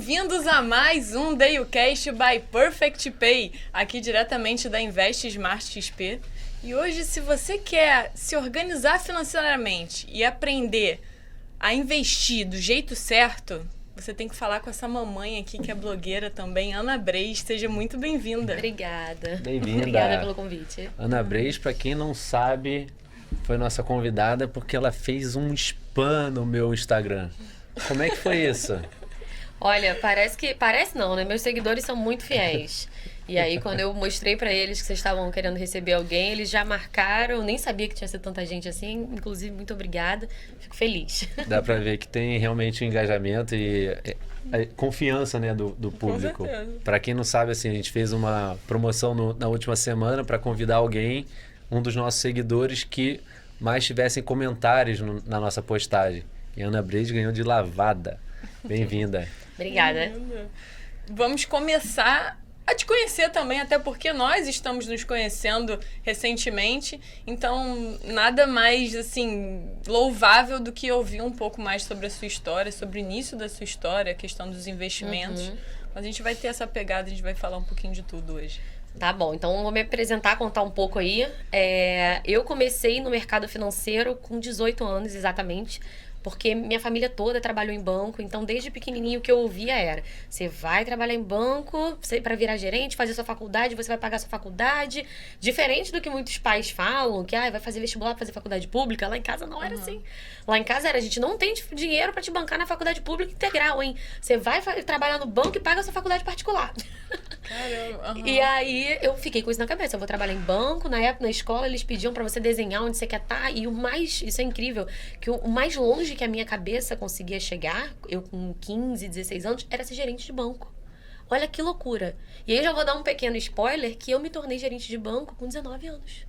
bem-vindos a mais um DayuCast by Perfect Pay, aqui diretamente da Invest Smart XP. E hoje, se você quer se organizar financeiramente e aprender a investir do jeito certo, você tem que falar com essa mamãe aqui, que é blogueira também, Ana Breis. Seja muito bem-vinda. Obrigada. Bem-vinda. Obrigada pelo convite. Ana Breis, para quem não sabe, foi nossa convidada porque ela fez um spam no meu Instagram. Como é que foi isso? Olha, parece não, né? Meus seguidores são muito fiéis. E aí, quando eu mostrei pra eles que vocês estavam querendo receber alguém, eles já marcaram. Eu nem sabia que tinha sido tanta gente assim. Inclusive, muito obrigada. Fico feliz. Dá pra ver que tem realmente um engajamento e confiança, né, do público. Para quem não sabe, assim, a gente fez uma promoção na última semana para convidar alguém, um dos nossos seguidores que mais tivessem comentários na nossa postagem. E a Ana Breis ganhou de lavada. Bem-vinda. Obrigada. Vamos começar a te conhecer também, até porque nós estamos nos conhecendo recentemente. Então, nada mais, assim, louvável do que ouvir um pouco mais sobre a sua história, sobre o início da sua história, a questão dos investimentos. Mas a gente vai ter essa pegada, a gente vai falar um pouquinho de tudo hoje. Tá bom, então vou me apresentar, contar um pouco aí. Eu comecei no mercado financeiro com 18 anos, exatamente. Porque minha família toda trabalhou em banco, então desde pequenininho o que eu ouvia era: você vai trabalhar em banco para virar gerente, fazer sua faculdade, você vai pagar sua faculdade. Diferente do que muitos pais falam, que vai fazer vestibular para fazer faculdade pública, lá em casa não era assim. Lá em casa era: a gente não tem dinheiro para te bancar na faculdade pública integral, hein? Você vai trabalhar no banco e paga a sua faculdade particular. Caramba, E aí eu fiquei com isso na cabeça. Eu vou trabalhar em banco. Na época, na escola, eles pediam pra você desenhar onde você quer estar. E isso é incrível, que o mais longe que a minha cabeça conseguia chegar, eu com 15, 16 anos, era ser gerente de banco. Olha que loucura. E aí eu já vou dar um pequeno spoiler, que eu me tornei gerente de banco com 19 anos.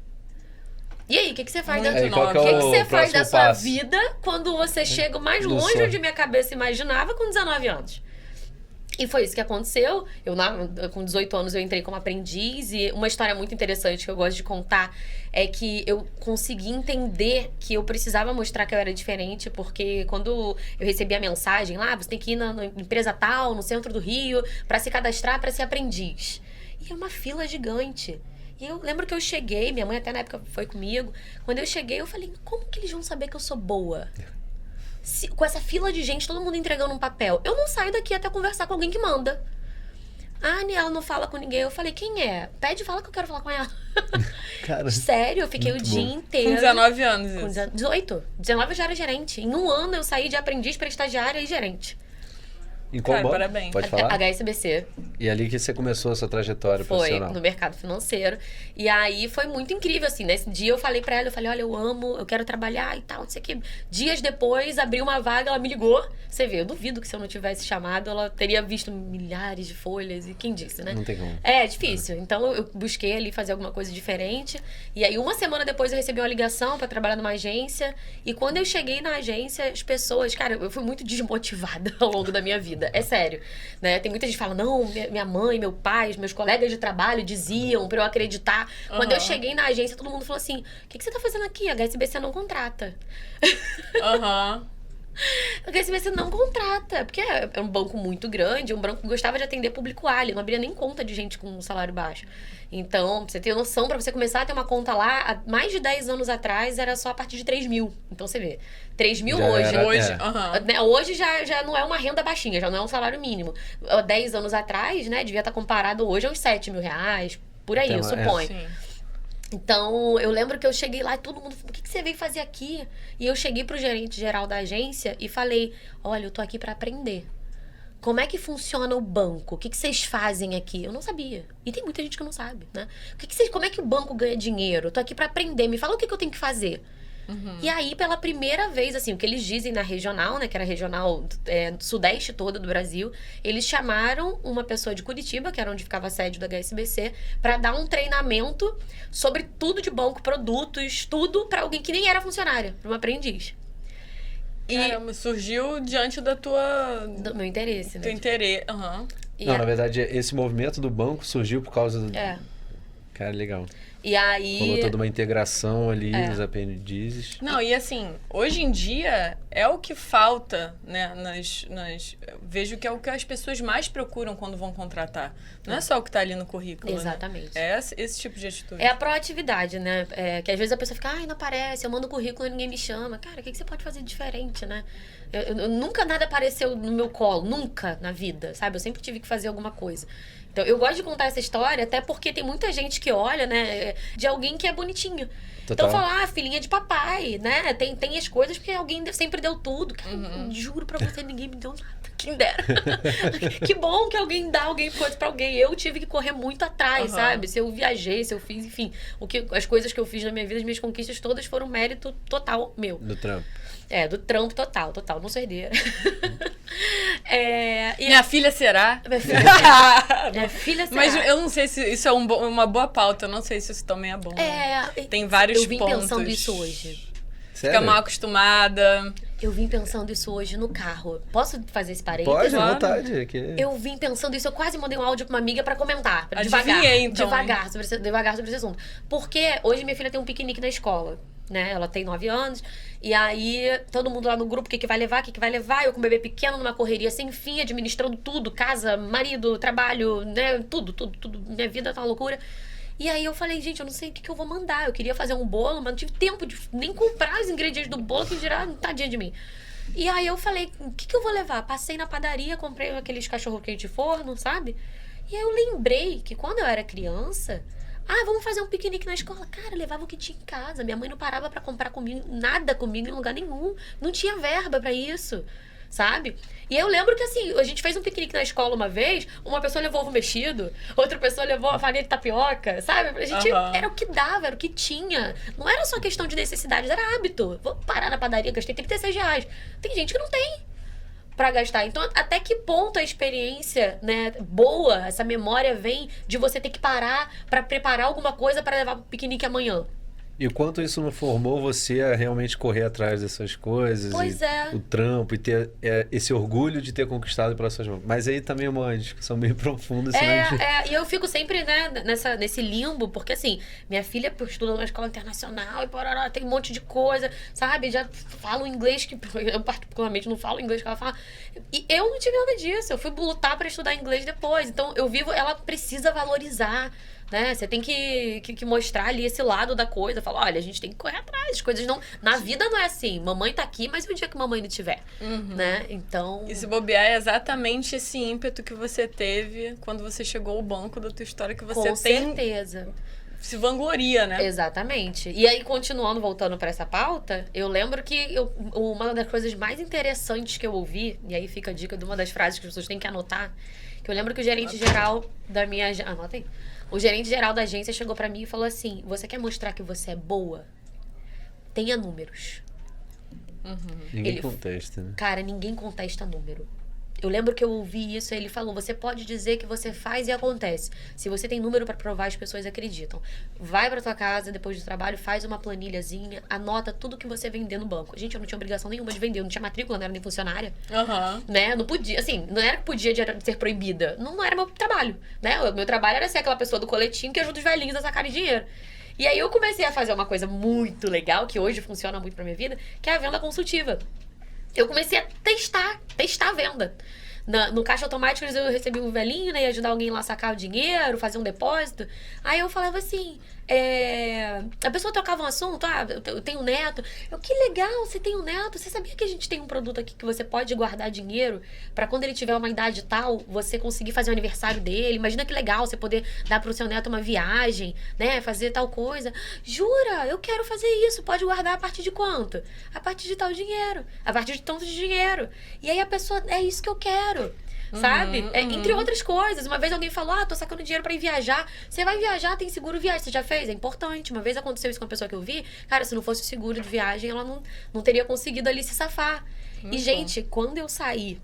E aí, o que você faz você faz da sua vida quando você chega o mais longe onde minha cabeça imaginava com 19 anos? E foi isso que aconteceu. Com 18 anos, eu entrei como aprendiz. E uma história muito interessante que eu gosto de contar é que eu consegui entender que eu precisava mostrar que eu era diferente, porque quando eu recebi a mensagem lá: você tem que ir na empresa tal, no centro do Rio, para se cadastrar, para ser aprendiz. E é uma fila gigante. E eu lembro que eu cheguei, minha mãe até na época foi comigo. Quando eu cheguei, eu falei: como que eles vão saber que eu sou boa? Com essa fila de gente, todo mundo entregando um papel. Eu não saio daqui até conversar com alguém que manda. Ela não fala com ninguém. Eu falei: quem é? Pede e fala que eu quero falar com ela. Cara, sério, eu fiquei o dia inteiro. Com 19 anos Com isso. 18. 19 eu já era gerente. Em um ano eu saí de aprendiz para estagiária e gerente. em qual banco? parabéns. Pode falar? HSBC. E ali que você começou a sua trajetória Foi, profissional. no mercado financeiro. E aí foi muito incrível, assim. Nesse dia eu falei pra ela, olha, eu amo, eu quero trabalhar e tal, não sei o quê. Dias depois, abri uma vaga, ela me ligou. Você vê, eu duvido que se eu não tivesse chamado, ela teria visto milhares de folhas. E quem disse, né? Não tem como. É difícil. Então eu busquei ali fazer alguma coisa diferente. E aí uma semana depois eu recebi uma ligação pra trabalhar numa agência. E quando eu cheguei na agência, as pessoas... Cara, eu fui muito desmotivada ao longo da minha vida. É sério. Né? Tem muita gente que fala: não, minha mãe, meu pai, meus colegas de trabalho diziam pra eu acreditar. Quando eu cheguei na agência, todo mundo falou assim: o que você tá fazendo aqui? A HSBC não contrata. A HSBC não contrata, porque é um banco muito grande, um banco que gostava de atender público-alvo, não abria nem conta de gente com um salário baixo. Então, pra você ter noção, pra você começar a ter uma conta lá, há mais de 10 anos atrás, era só a partir de 3 mil. Então, você vê, 3 mil Já hoje. era, Né, hoje já não é uma renda baixinha, já não é um salário mínimo. Há 10 anos atrás, né, devia estar comparado hoje aos 7 mil reais, por aí, Então, eu suponho. Sim. Então, eu lembro que eu cheguei lá e todo mundo falou: o que você veio fazer aqui? E eu cheguei pro gerente geral da agência e falei: olha, eu tô aqui pra aprender. Como é que funciona o banco? O que vocês fazem aqui? Eu não sabia. E tem muita gente que não sabe, né? Como é que o banco ganha dinheiro? Eu tô aqui pra aprender. Me fala o que eu tenho que fazer. E aí, pela primeira vez, assim, o que eles dizem na regional, né, que era a regional sudeste toda do Brasil, eles chamaram uma pessoa de Curitiba, que era onde ficava a sede do HSBC, para dar um treinamento sobre tudo de banco, produtos, tudo para alguém que nem era funcionária, para uma aprendiz. Caramba, surgiu diante da Do meu interesse, né? teu interesse. Não, na verdade, esse movimento do banco surgiu por causa Cara, legal. E aí... Rolou toda uma integração ali nos aprendizes. Não, e assim, hoje em dia é o que falta, né? Vejo que é o que as pessoas mais procuram quando vão contratar. Não é só o que está ali no currículo. Exatamente. Né? É esse tipo de atitude. É a proatividade, né? Que às vezes a pessoa fica, não aparece, eu mando currículo e ninguém me chama. Cara, o que você pode fazer de diferente, né? Eu nunca nada apareceu no meu colo, nunca na vida, sabe? Eu sempre tive que fazer alguma coisa. Então, eu gosto de contar essa história, até porque tem muita gente que olha, né, de alguém que é bonitinho. Total. Então, fala, filhinha de papai, né? Tem as coisas porque alguém sempre deu tudo. Cara, juro pra você, ninguém me deu nada. Quem dera. Que bom que alguém dá coisa pra alguém. Eu tive que correr muito atrás, sabe? Se eu viajei, se eu fiz, enfim. As coisas que eu fiz na minha vida, as minhas conquistas todas foram mérito total meu. Do trampo. Do trampo total. Não sou herdeira. Minha filha será? Minha filha será. Mas eu não sei se isso é uma boa pauta. Eu não sei se isso também é bom. Tem vários pontos. Eu vim pensando isso hoje. Sério? Fica mal acostumada. Eu vim pensando isso hoje no carro. Posso fazer esse parênteses? Pode, à vontade. Aqui. Eu vim pensando isso. Eu quase mandei um áudio pra uma amiga pra comentar. Adivinhei, então. Devagar sobre esse assunto. Porque hoje minha filha tem um piquenique na escola. Né? Ela tem 9 anos. E aí, todo mundo lá no grupo, o que vai levar, Eu com o bebê pequeno, numa correria sem fim, administrando tudo. Casa, marido, trabalho, né? Tudo. Minha vida tá uma loucura. E aí eu falei, gente, eu não sei o que eu vou mandar. Eu queria fazer um bolo, mas não tive tempo de nem comprar os ingredientes do bolo, que dirá, tadinha de mim. E aí eu falei, o que eu vou levar? Passei na padaria, comprei aqueles cachorro-quente de forno, sabe? E aí eu lembrei que quando eu era criança... vamos fazer um piquenique na escola. Cara, levava o que tinha em casa. Minha mãe não parava pra comprar nada comigo em lugar nenhum. Não tinha verba pra isso, sabe? E eu lembro que, assim, a gente fez um piquenique na escola uma vez, uma pessoa levou ovo mexido, outra pessoa levou a farinha de tapioca, sabe? A gente, era o que dava, era o que tinha. Não era só questão de necessidade, era hábito. Vou parar na padaria, gastei R$36. Tem gente que não tem pra gastar. Então, até que ponto a experiência, né, boa, essa memória vem de você ter que parar pra preparar alguma coisa pra levar pro piquenique amanhã? E o quanto isso não formou você a realmente correr atrás dessas coisas. Pois o trampo e ter esse orgulho de ter conquistado pelas suas mãos. Mas aí também é uma discussão meio profunda. E eu fico sempre, né, nesse limbo, porque assim, minha filha estuda numa escola internacional e pororó, tem um monte de coisa, sabe? Já falo inglês, que eu particularmente não falo inglês que ela fala. E eu não tive nada disso. Eu fui lutar pra estudar inglês depois. Então, ela precisa valorizar. Né? Você tem que mostrar ali esse lado da coisa. Falar, olha, a gente tem que correr atrás. As coisas não... Na vida não é assim. Mamãe tá aqui, mas e o dia que mamãe não tiver? Né? Então... E se bobear é exatamente esse ímpeto que você teve quando você chegou ao banco da tua história, que você Com certeza. Se vangloria, né? Exatamente. E aí, voltando pra essa pauta, eu lembro que uma das coisas mais interessantes que eu ouvi, e aí fica a dica de uma das frases que as pessoas têm que anotar, que eu lembro que o gerente geral da minha... Anota aí. O gerente geral da agência chegou pra mim e falou assim, você quer mostrar que você é boa? Tenha números. Ninguém contesta, né? Cara, ninguém contesta número. Eu lembro que eu ouvi isso, ele falou, você pode dizer que você faz e acontece. Se você tem número pra provar, as pessoas acreditam. Vai pra tua casa, depois do trabalho, faz uma planilhazinha, anota tudo que você vender no banco. Gente, eu não tinha obrigação nenhuma de vender, eu não tinha matrícula, não era nem funcionária. Né? Não podia, assim, não era que podia ser proibida. Não era meu trabalho, né? O meu trabalho era ser aquela pessoa do coletinho que ajuda os velhinhos a sacarem dinheiro. E aí eu comecei a fazer uma coisa muito legal, que hoje funciona muito pra minha vida, que é a venda consultiva. Eu comecei a testar a venda. No caixa automático, eu recebi um velhinho, né? Ia ajudar alguém lá a sacar o dinheiro, fazer um depósito. Aí eu falava assim... A pessoa trocava um assunto. Eu tenho um neto. Que legal, você tem um neto. Você sabia que a gente tem um produto aqui que você pode guardar dinheiro pra quando ele tiver uma idade tal, você conseguir fazer o aniversário dele? Imagina que legal você poder dar pro seu neto uma viagem, né? Fazer tal coisa. Jura? Eu quero fazer isso. Pode guardar a partir de quanto? A partir de tal dinheiro. A partir de tanto de dinheiro. E aí a pessoa... É isso que eu quero. Sabe? Entre outras coisas. Uma vez alguém falou, tô sacando dinheiro pra ir viajar. Você vai viajar, tem seguro viagem. Você já fez? É importante. Uma vez aconteceu isso com uma pessoa que eu vi. Cara, se não fosse o seguro de viagem, ela não teria conseguido ali se safar. E, gente, quando eu saí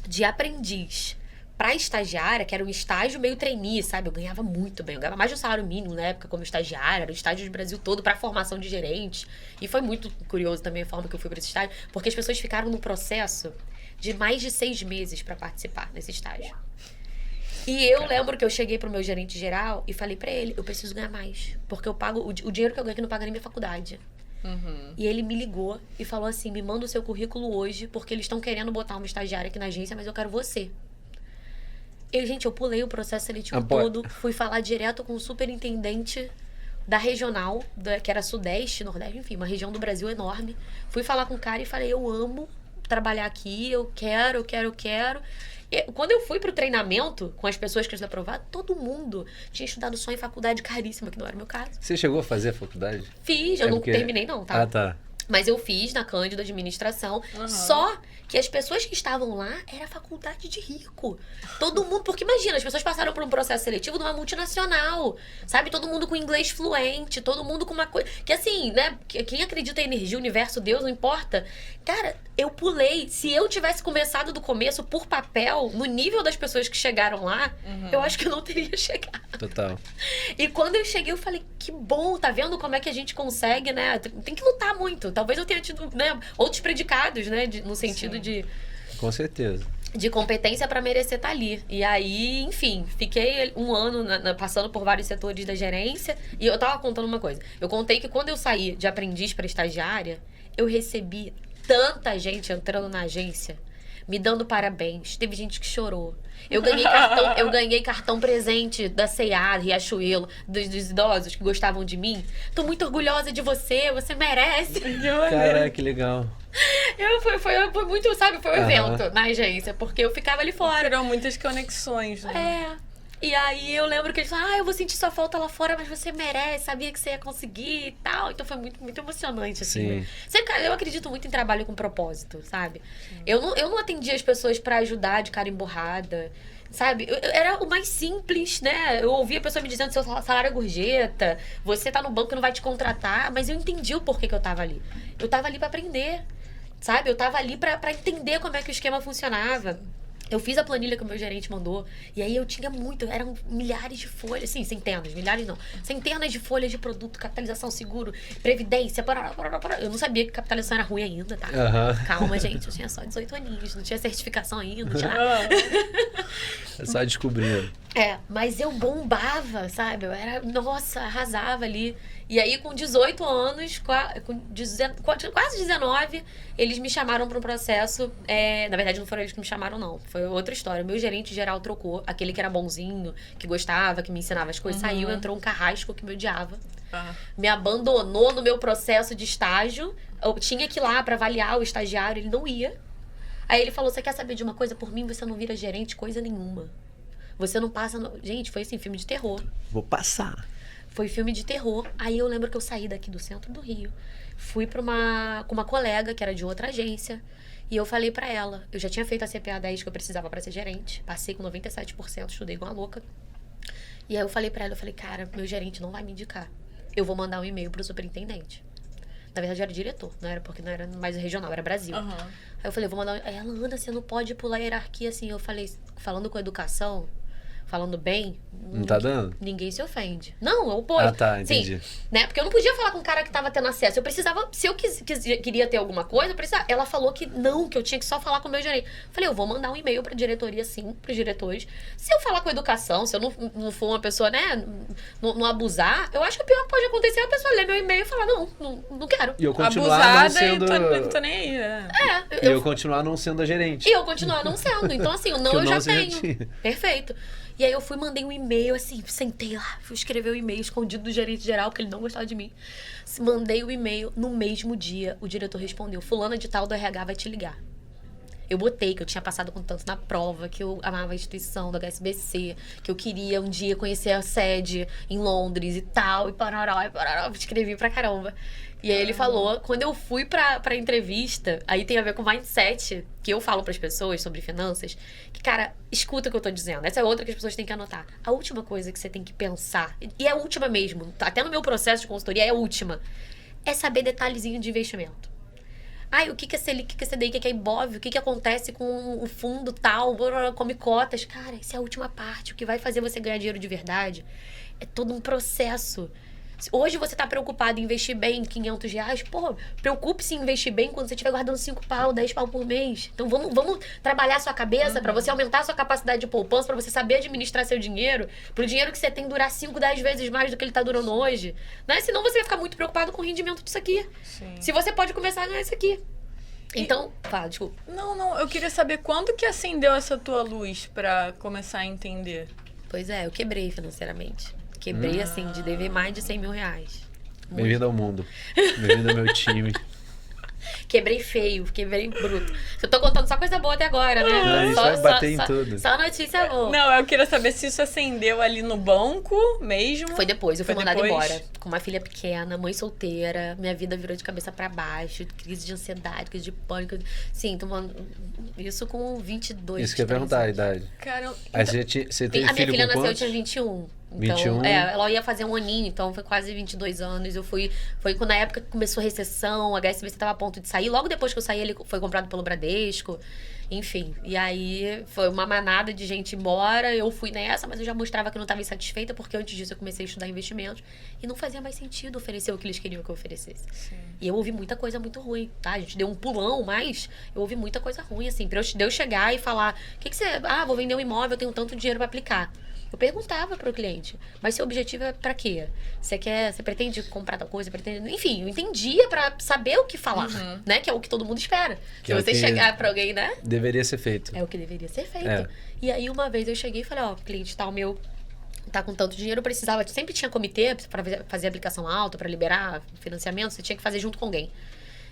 de aprendiz pra estagiária, que era um estágio meio trainee, sabe? Eu ganhava muito bem. Eu ganhava mais de um salário mínimo na época como estagiária. Era o estágio do Brasil todo pra formação de gerente. E foi muito curioso também a forma que eu fui pra esse estágio. Porque as pessoas ficaram no processo de mais de 6 meses para participar desse estágio. E eu lembro que eu cheguei pro meu gerente geral e falei pra ele, eu preciso ganhar mais. Porque eu pago, o dinheiro que eu ganho aqui não paga nem minha faculdade. E ele me ligou e falou assim, me manda o seu currículo hoje, porque eles estão querendo botar uma estagiária aqui na agência, mas eu quero você. Gente, eu pulei o processo seletivo todo, fui falar direto com o superintendente da regional, que era Sudeste, Nordeste, enfim, uma região do Brasil enorme. Fui falar com o cara e falei, eu amo trabalhar aqui, eu quero. E quando eu fui pro treinamento com as pessoas que eu tinha aprovado, todo mundo tinha estudado só em faculdade caríssima, que não era o meu caso. Você chegou a fazer a faculdade? Fiz, eu não terminei não, tá? Ah, tá. Mas eu fiz na Cândida Administração. Só que as pessoas que estavam lá era faculdade de rico. Todo mundo... Porque imagina, as pessoas passaram por um processo seletivo de uma multinacional. Sabe? Todo mundo com inglês fluente. Todo mundo com uma coisa... Que assim, né? Quem acredita em energia, universo, Deus, não importa. Cara, eu pulei. Se eu tivesse começado do começo por papel, no nível das pessoas que chegaram lá, eu acho que eu não teria chegado. Total. E quando eu cheguei, eu falei, que bom, tá vendo como é que a gente consegue, né? Tem que lutar muito. Talvez eu tenha tido, né, outros predicados, né? No sentido de... Com certeza. De competência pra merecer estar ali. E aí, enfim, fiquei um ano passando por vários setores da gerência. E eu tava contando uma coisa. Eu contei que quando eu saí de aprendiz pra estagiária, eu recebi tanta gente entrando na agência, me dando parabéns. Teve gente que chorou. Eu ganhei cartão presente da C&A, Riachuelo, dos idosos que gostavam de mim. Tô muito orgulhosa de você, você merece. Caraca, que legal. Foi muito, sabe, foi um evento na agência, porque eu ficava ali fora. Eram muitas conexões, né? E aí eu lembro que eles falaram, eu vou sentir sua falta lá fora, mas você merece, sabia que você ia conseguir e tal. Então foi muito, muito emocionante, assim. Sempre, eu acredito muito em trabalho com propósito, sabe? Eu não atendia as pessoas pra ajudar de cara emburrada, sabe? Era o mais simples, né? Eu ouvia a pessoa me dizendo, seu salário é gorjeta, você tá no banco que não vai te contratar, mas eu entendi o porquê que eu tava ali. Eu tava ali pra aprender, sabe? Eu tava ali pra entender como é que o esquema funcionava. Eu fiz a planilha que o meu gerente mandou. E aí eu tinha eram milhares de folhas. Sim, centenas, milhares não. Centenas de folhas de produto, capitalização, seguro, previdência. Eu não sabia que capitalização era ruim ainda, tá? Calma, gente. Eu tinha só 18 aninhos, não tinha certificação ainda. Não tinha nada. É só descobrindo. Mas eu bombava, sabe? Eu era, nossa, arrasava ali. E aí, com 18 anos, quase 19, eles me chamaram para um processo. Na verdade, não foram eles que me chamaram, não. Foi outra história. O meu gerente geral trocou. Aquele que era bonzinho, que gostava, que me ensinava as coisas, saiu, entrou um carrasco que me odiava. Me abandonou no meu processo de estágio. Eu tinha que ir lá para avaliar o estagiário, ele não ia. Aí ele falou, você quer saber de uma coisa? Por mim, você não vira gerente coisa nenhuma. Você não passa... Gente, foi assim, filme de terror. Vou passar. Foi filme de terror. Aí eu lembro que eu saí daqui do centro do Rio. Fui com uma colega, que era de outra agência. E eu falei pra ela. Eu já tinha feito a CPA 10 que eu precisava pra ser gerente. Passei com 97%, estudei igual uma louca. E aí eu falei pra ela, cara, meu gerente não vai me indicar. Eu vou mandar um e-mail pro superintendente. Na verdade, era diretor. Não era porque não era mais regional, era Brasil. Aí eu falei, vou mandar um... Aí ela, Ana, você não pode pular a hierarquia assim. Eu falei, falando com educação... Falando bem... Não tá dando? Ninguém se ofende. Não, eu pô. Tá, entendi. Sim, né? Porque eu não podia falar com um cara que tava tendo acesso. Eu precisava... Se eu queria ter alguma coisa, eu precisava... Ela falou que não, que eu tinha que só falar com o meu gerente. Falei, eu vou mandar um e-mail pra diretoria, sim, pros diretores. Se eu falar com educação, se eu não for uma pessoa, né? Não abusar, eu acho que o pior que pode acontecer é a pessoa ler meu e-mail e falar, não quero. E eu continuar abusada não sendo... e tô nem aí. Eu continuar não sendo a gerente. E eu continuar não sendo. Então, assim, o não eu já tenho. Perfeito. E aí eu mandei um e-mail, assim, sentei lá, fui escrever o e-mail escondido do gerente geral, porque ele não gostava de mim. Mandei o e-mail, no mesmo dia, o diretor respondeu, fulana de tal do RH vai te ligar. Eu botei que eu tinha passado com tanto na prova, que eu amava a instituição do HSBC, que eu queria um dia conhecer a sede em Londres e tal, e parará, escrevi pra caramba. E aí ele falou, quando eu fui pra entrevista, aí tem a ver com mindset, que eu falo pras pessoas sobre finanças, que, cara, escuta o que eu tô dizendo. Essa é outra que as pessoas têm que anotar. A última coisa que você tem que pensar, e é a última mesmo, até no meu processo de consultoria é a última, é saber detalhezinho de investimento. O que é Selic, o que é CDI, o que é Ibov, o que acontece com o fundo tal, come cotas. Cara, essa é a última parte. O que vai fazer você ganhar dinheiro de verdade é todo um processo Hoje você tá preocupado em investir bem R$500, pô, preocupe-se em investir bem quando você estiver guardando 5 pau, 10 pau por mês. Então vamos trabalhar a sua cabeça pra você aumentar a sua capacidade de poupança, pra você saber administrar seu dinheiro, pro dinheiro que você tem durar 5, 10 vezes mais do que ele tá durando hoje. Né? Senão você vai ficar muito preocupado com o rendimento disso aqui. Sim. Se você pode começar a ganhar isso aqui. Então, fala, desculpa. Não, eu queria saber quando que acendeu essa tua luz pra começar a entender. Pois é, eu quebrei financeiramente. Quebrei, assim, de dever mais de 100 mil reais. Bem-vindo ao mundo. Bem-vindo ao meu time. Quebrei feio, quebrei bruto. Eu tô contando só coisa boa até agora, né? A gente vai bater em tudo. Só notícia boa. Não, eu queria saber se isso acendeu ali no banco mesmo. Foi depois, eu fui Foi mandada depois? embora. Com uma filha pequena, mãe solteira, minha vida virou de cabeça pra baixo, crise de ansiedade, crise de pânico. Sim, tomando isso com 22. Isso que eu ia perguntar, a idade. Cara, Aí você teve A minha filho filha com nasceu, eu quantos? tinha 21. Então, 21? ela ia fazer um aninho, então foi quase 22 anos. Foi quando na época que começou a recessão, a HSBC tava a ponto de sair. Logo depois que eu saí, ele foi comprado pelo Bradesco. Enfim, e aí foi uma manada de gente embora. Eu fui nessa, mas eu já mostrava que eu não estava insatisfeita, porque antes disso eu comecei a estudar investimentos. E não fazia mais sentido oferecer o que eles queriam que eu oferecesse. Sim. E eu ouvi muita coisa muito ruim, tá? A gente deu um pulão, mas eu ouvi muita coisa ruim, assim. Pra eu chegar e falar, o que você... Ah, vou vender um imóvel, eu tenho tanto dinheiro pra aplicar. Eu perguntava pro cliente, mas seu objetivo é pra quê? Você pretende comprar tal coisa? Enfim, eu entendia pra saber o que falar, né? Que é o que todo mundo espera. Que Se é o você que chegar pra alguém, né? Deveria ser feito. É o que deveria ser feito. É. E aí, uma vez eu cheguei e falei, ó, cliente tal meu tá com tanto dinheiro, eu precisava... Sempre tinha comitê pra fazer aplicação alta, pra liberar financiamento, você tinha que fazer junto com alguém.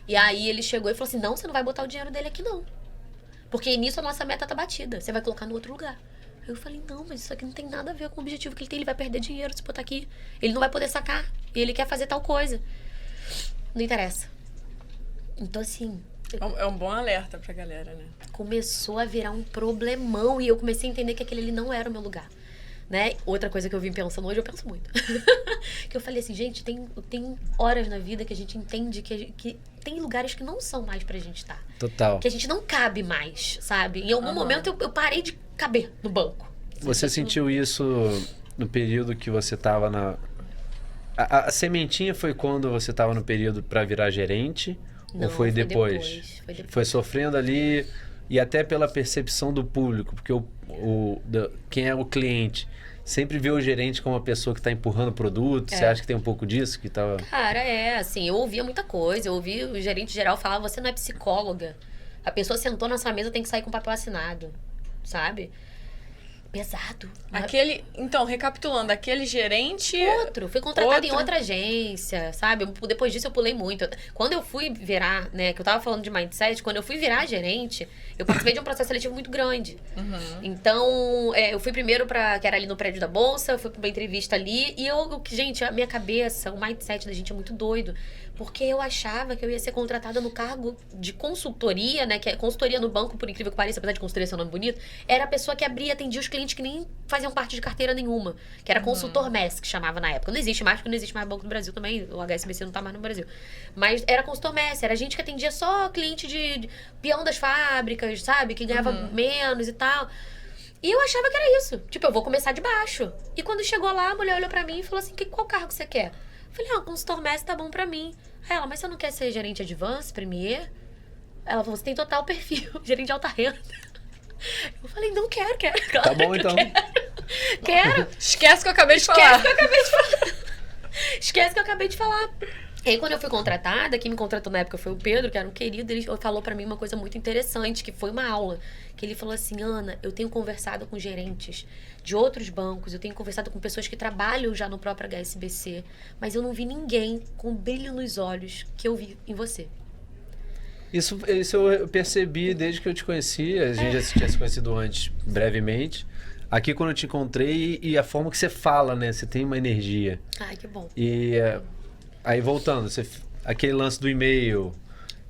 E aí, ele chegou e falou assim, não, você não vai botar o dinheiro dele aqui, não. Porque nisso a nossa meta tá batida. Você vai colocar no outro lugar. Eu falei, não, mas isso aqui não tem nada a ver com o objetivo que ele tem. Ele vai perder dinheiro se botar aqui. Ele não vai poder sacar. E ele quer fazer tal coisa. Não interessa. Então, assim... É um bom alerta pra galera, né? Começou a virar um problemão. E eu comecei a entender que aquele ali não era o meu lugar. Né? Outra coisa que eu vim pensando hoje, eu penso muito. Que eu falei assim, gente, tem horas na vida que a gente entende que tem lugares que não são mais pra gente estar. Total. Que a gente não cabe mais, sabe? Em algum momento eu parei de caber no banco. Você sentiu isso no período que você tava na... A sementinha foi quando você tava no período pra virar gerente? Não, ou foi depois? Foi depois. Foi sofrendo ali e até pela percepção do público, porque quem é o cliente sempre vê o gerente como uma pessoa que está empurrando o produto. Você acha que tem um pouco disso? Que tava... Cara, assim, eu ouvia muita coisa. Eu ouvi o gerente geral falar, você não é psicóloga. A pessoa sentou na sua mesa, tem que sair com papel assinado, sabe? Pesado. Então, recapitulando, aquele gerente... Fui contratada em Outro. outra agência, sabe? Depois disso eu pulei muito. Quando eu fui virar, né, que eu tava falando de mindset, quando eu fui virar gerente, eu participei de um processo seletivo muito grande. Então, eu fui primeiro que era ali no prédio da Bolsa, eu fui pra uma entrevista ali, e gente, a minha cabeça, o mindset da gente é muito doido. Porque eu achava que eu ia ser contratada no cargo de consultoria, né? Que é consultoria no banco, por incrível que pareça, apesar de consultoria ser um nome bonito. Era a pessoa que atendia os clientes que nem faziam parte de carteira nenhuma. Que era consultor MES, que chamava na época. Não existe mais, porque não existe mais banco no Brasil também. O HSBC não tá mais no Brasil. Mas era consultor MES, era gente que atendia só cliente de peão das fábricas, sabe? Que ganhava menos e tal. E eu achava que era isso. Tipo, eu vou começar de baixo. E quando chegou lá, a mulher olhou pra mim e falou assim, qual cargo você quer? Eu falei, consultor MES tá bom pra mim. Aí ela, mas você não quer ser gerente advance, premier? Ela falou, você tem total perfil, gerente de alta renda. Eu falei, não quero. Claro Tá bom, então. Quero. Esquece que eu acabei de falar. Esquece que eu acabei de falar. E aí, quando eu fui contratada, quem me contratou na época foi o Pedro, que era um querido, ele falou pra mim uma coisa muito interessante, que foi uma aula. Que ele falou assim, Ana, eu tenho conversado com gerentes de outros bancos, eu tenho conversado com pessoas que trabalham já no próprio HSBC, mas eu não vi ninguém com brilho nos olhos que eu vi em você. Isso eu percebi desde que eu te conheci. A gente já tinha se conhecido antes, brevemente. Aqui, quando eu te encontrei, e a forma que você fala, né? Você tem uma energia. Ai, que bom. E aí, voltando, aquele lance do e-mail,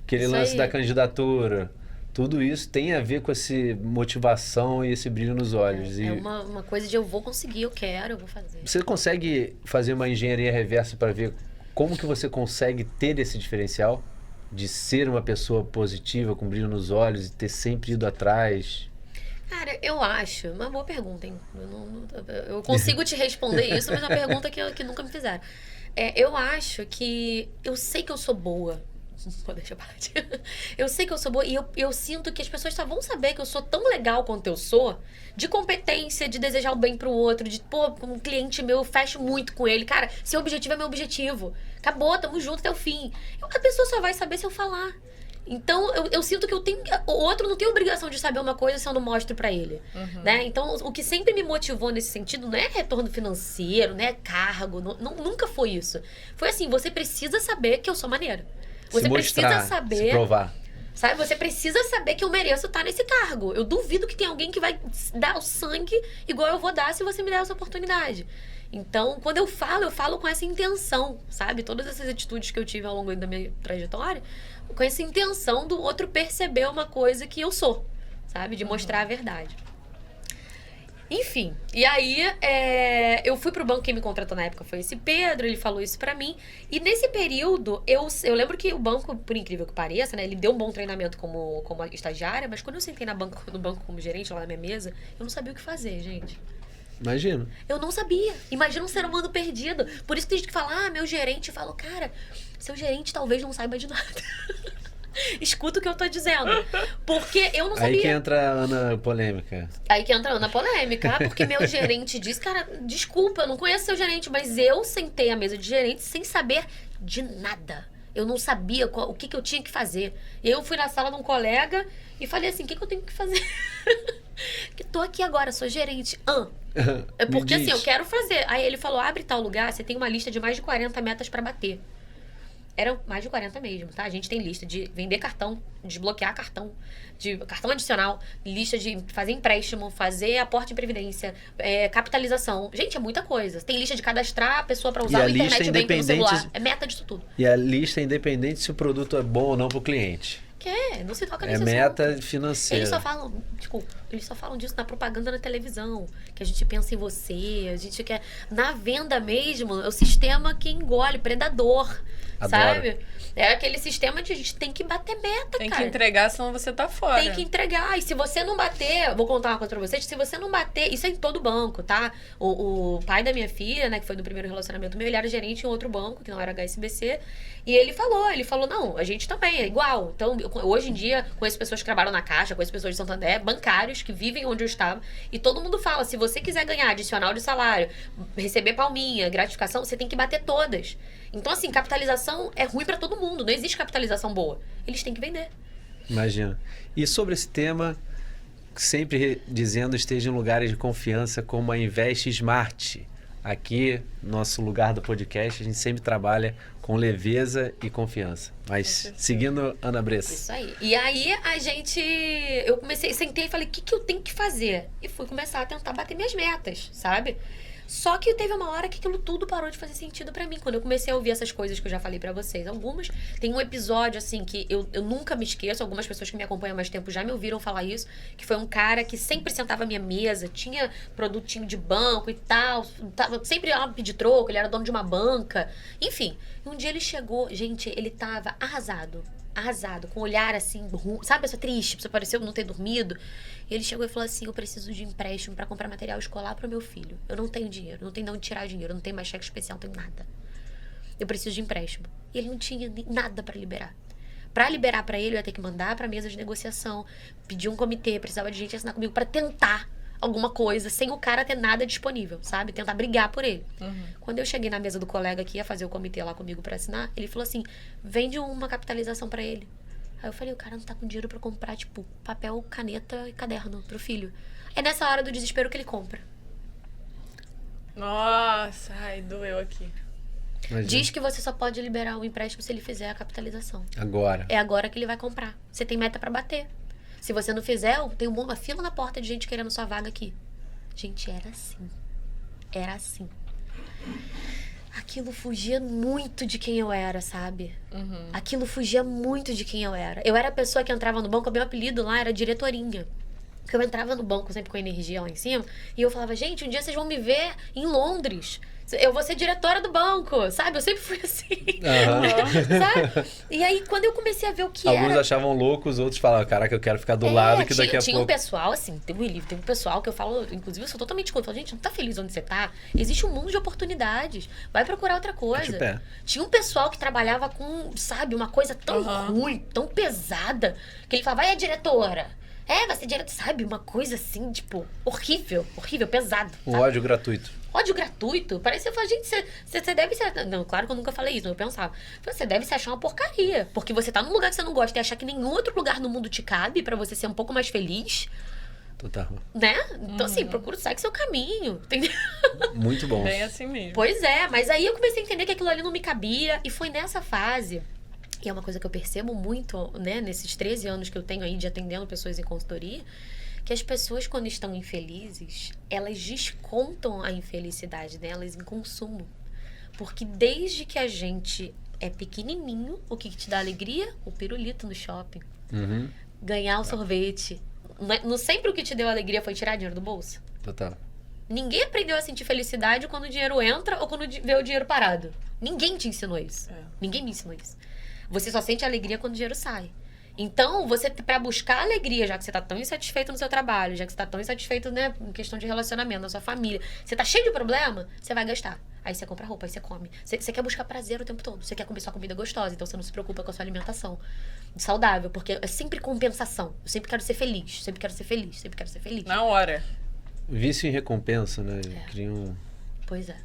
aquele Isso lance aí. da candidatura, tudo isso tem a ver com essa motivação e esse brilho nos olhos. É uma coisa de eu vou conseguir, eu quero, eu vou fazer. Você consegue fazer uma engenharia reversa para ver como que você consegue ter esse diferencial? De ser uma pessoa positiva, com brilho nos olhos e ter sempre ido atrás? Cara, eu acho, uma boa pergunta, hein? Eu consigo te responder isso, mas é uma pergunta que nunca me fizeram. eu acho que... Eu sei que eu sou boa. Pô, deixa eu parar. Eu sei que eu sou boa e eu sinto que as pessoas só vão saber que eu sou tão legal quanto eu sou, de competência, de desejar o bem pro outro, de, pô, um cliente meu, eu fecho muito com ele. Cara, seu objetivo é meu objetivo. Acabou, tamo junto até o fim. A pessoa só vai saber se eu falar. Então, eu sinto que o outro não tem obrigação de saber uma coisa se eu não mostro pra ele, né? Então, o que sempre me motivou nesse sentido não é retorno financeiro, não é cargo, nunca foi isso. Foi assim, você precisa saber que eu sou maneira. Você precisa saber... Se provar. Sabe? Você precisa saber que eu mereço estar nesse cargo. Eu duvido que tem alguém que vai dar o sangue igual eu vou dar se você me der essa oportunidade. Então, quando eu falo com essa intenção, sabe? Todas essas atitudes que eu tive ao longo da minha trajetória, com essa intenção do outro perceber uma coisa que eu sou, sabe? De mostrar a verdade. Enfim, e aí eu fui pro banco, quem me contratou na época foi esse Pedro, ele falou isso pra mim. E nesse período, eu lembro que o banco, por incrível que pareça, né? Ele deu um bom treinamento como estagiária, mas quando eu sentei no banco como gerente, lá na minha mesa, eu não sabia o que fazer, gente. Imagino. Eu não sabia. Imagina um ser humano perdido. Por isso que tem gente que fala, meu gerente. Eu falo, cara, seu gerente talvez não saiba de nada. Escuta o que eu tô dizendo. Porque eu não sabia. Aí que entra a Ana polêmica. Porque meu gerente disse, cara, desculpa, eu não conheço seu gerente, mas eu sentei à mesa de gerente sem saber de nada. Eu não sabia o que eu tinha que fazer. E eu fui na sala de um colega e falei assim, o que eu tenho que fazer? Que tô aqui agora, sou gerente. É porque assim, eu quero fazer. Aí ele falou, abre tal lugar, você tem uma lista de mais de 40 metas pra bater. Eram mais de 40 mesmo, tá? A gente tem lista de vender cartão, desbloquear cartão, de cartão adicional, lista de fazer empréstimo, fazer aporte em previdência, capitalização. Gente, é muita coisa. Tem lista de cadastrar a pessoa pra usar o internet banking no celular. É meta disso tudo. E a lista é independente se o produto é bom ou não pro cliente. Não se toca nesse assunto. É meta financeira. Eles só falam disso na propaganda na televisão, que a gente pensa em você, a gente quer... Na venda mesmo, é o sistema que engole, predador, Adoro. Sabe? É aquele sistema de a gente tem que bater meta, tem cara. Tem que entregar, senão você tá fora. Tem que entregar. E se você não bater, vou contar uma coisa pra vocês, se você não bater, isso é em todo banco, tá? O pai da minha filha, né, que foi do primeiro relacionamento meu, ele era gerente em outro banco, que não era HSBC, e ele falou, não, a gente também é igual. Então, hoje em dia, conheço pessoas que trabalham na Caixa, conheço pessoas de Santander, bancários que vivem onde eu estava, e todo mundo fala, se você quiser ganhar adicional de salário, receber palminha, gratificação, você tem que bater todas. Então, assim, capitalização é ruim pra todo mundo, não existe capitalização boa. Eles têm que vender. Imagina. E sobre esse tema, sempre dizendo esteja em lugares de confiança como a Invest Smart. Aqui, nosso lugar do podcast, a gente sempre trabalha com leveza e confiança. Mas seguindo, Ana Bressa. Isso aí. E aí, eu sentei e falei, o que eu tenho que fazer? E fui começar a tentar bater minhas metas, sabe? Só que teve uma hora que aquilo tudo parou de fazer sentido pra mim. Quando eu comecei a ouvir essas coisas que eu já falei pra vocês. Algumas, tem um episódio, assim, que eu nunca me esqueço. Algumas pessoas que me acompanham há mais tempo já me ouviram falar isso. Que foi um cara que sempre sentava à minha mesa, tinha produtinho de banco e tal. Tava sempre lá pedir troco, ele era dono de uma banca. Enfim, um dia ele chegou, gente, ele tava arrasado, com um olhar assim, sabe, essa triste, você pareceu não ter dormido. E ele chegou e falou assim, eu preciso de empréstimo pra comprar material escolar pro meu filho. Eu não tenho dinheiro, não tenho de onde tirar dinheiro, eu não tenho mais cheque especial, não tenho nada. Eu preciso de empréstimo. E ele não tinha nada pra liberar. Pra liberar pra ele, eu ia ter que mandar pra mesa de negociação, pedir um comitê, precisava de gente assinar comigo pra tentar alguma coisa, sem o cara ter nada disponível, sabe? Tentar brigar por ele. Quando eu cheguei na mesa do colega que ia fazer o comitê lá comigo pra assinar, ele falou assim, vende uma capitalização pra ele. Aí eu falei, o cara não tá com dinheiro pra comprar, tipo, papel, caneta e caderno pro filho. É nessa hora do desespero que ele compra. Nossa, ai, doeu aqui. Imagina. Diz que você só pode liberar o empréstimo se ele fizer a capitalização. Agora. É agora que ele vai comprar. Você tem meta pra bater. Se você não fizer, tem uma fila na porta de gente querendo sua vaga aqui. Gente, era assim. Era assim. Aquilo fugia muito de quem eu era, sabe? Aquilo fugia muito de quem eu era. Eu era a pessoa que entrava no banco, o meu apelido lá era diretorinha. Eu entrava no banco sempre com energia lá em cima, e eu falava, gente, um dia vocês vão me ver em Londres, Eu vou ser diretora do banco, sabe? Eu sempre fui assim. Sabe? E aí, quando eu comecei a ver o que Alguns era... achavam loucos, outros falavam, caraca, eu quero ficar do lado que daqui a tinha pouco... um pessoal, assim, tem um pessoal que eu falo, inclusive eu sou totalmente contra. Gente, não tá feliz onde você tá? Existe um mundo de oportunidades. Vai procurar outra coisa. Tinha um pessoal que trabalhava com, sabe, uma coisa tão ruim, tão pesada, que ele falava, vai, diretora. Vai ser diretora, sabe? Uma coisa assim, tipo, horrível, pesado. Um ódio gratuito. Ódio gratuito? Parecia, eu falei, gente, você deve ser... Não, claro que eu nunca falei isso, mas eu pensava. Você deve se achar uma porcaria. Porque você tá num lugar que você não gosta e achar que nenhum outro lugar no mundo te cabe pra você ser um pouco mais feliz. Total. Né? Então, assim, procura, segue seu caminho. Entendeu? Muito bom. Bem assim mesmo. Pois é, mas aí eu comecei a entender que aquilo ali não me cabia. E foi nessa fase... E é uma coisa que eu percebo muito, né? Nesses 13 anos que eu tenho aí de atendendo pessoas em consultoria... que as pessoas, quando estão infelizes, elas descontam a infelicidade delas em consumo. Porque desde que a gente é pequenininho, o que te dá alegria? O pirulito no shopping. Ganhar o sorvete. Não sempre o que te deu alegria foi tirar dinheiro do bolso. Total. Ninguém aprendeu a sentir felicidade quando o dinheiro entra ou quando vê o dinheiro parado. Ninguém te ensinou isso. Ninguém me ensinou isso. Você só sente alegria quando o dinheiro sai. Então, você, pra buscar alegria, já que você tá tão insatisfeito no seu trabalho, já que você tá tão insatisfeito, né, em questão de relacionamento, na sua família, você tá cheio de problema, você vai gastar. Aí você compra roupa, aí você come. Você quer buscar prazer o tempo todo. Você quer comer sua comida gostosa, então você não se preocupa com a sua alimentação saudável, porque é sempre compensação. Eu sempre quero ser feliz, sempre quero ser feliz, sempre quero ser feliz. Na hora. Vício em recompensa, né? Pois é.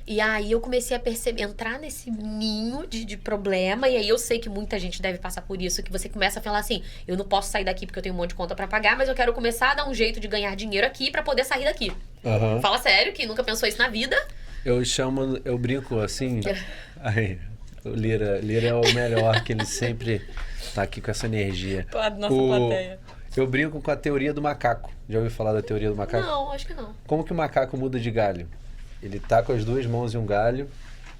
E aí eu comecei a perceber, entrar nesse ninho de problema, e aí eu sei que muita gente deve passar por isso, que você começa a falar assim, eu não posso sair daqui porque eu tenho um monte de conta pra pagar, mas eu quero começar a dar um jeito de ganhar dinheiro aqui pra poder sair daqui. Fala sério, que nunca pensou isso na vida? Eu brinco assim, aí, o Lira é o melhor, que ele sempre tá aqui com essa energia. Nossa plateia. Eu brinco com a teoria do macaco. Já ouviu falar da teoria do macaco? Não, acho que não. Como que o macaco muda de galho? Ele tá com as duas mãos em um galho,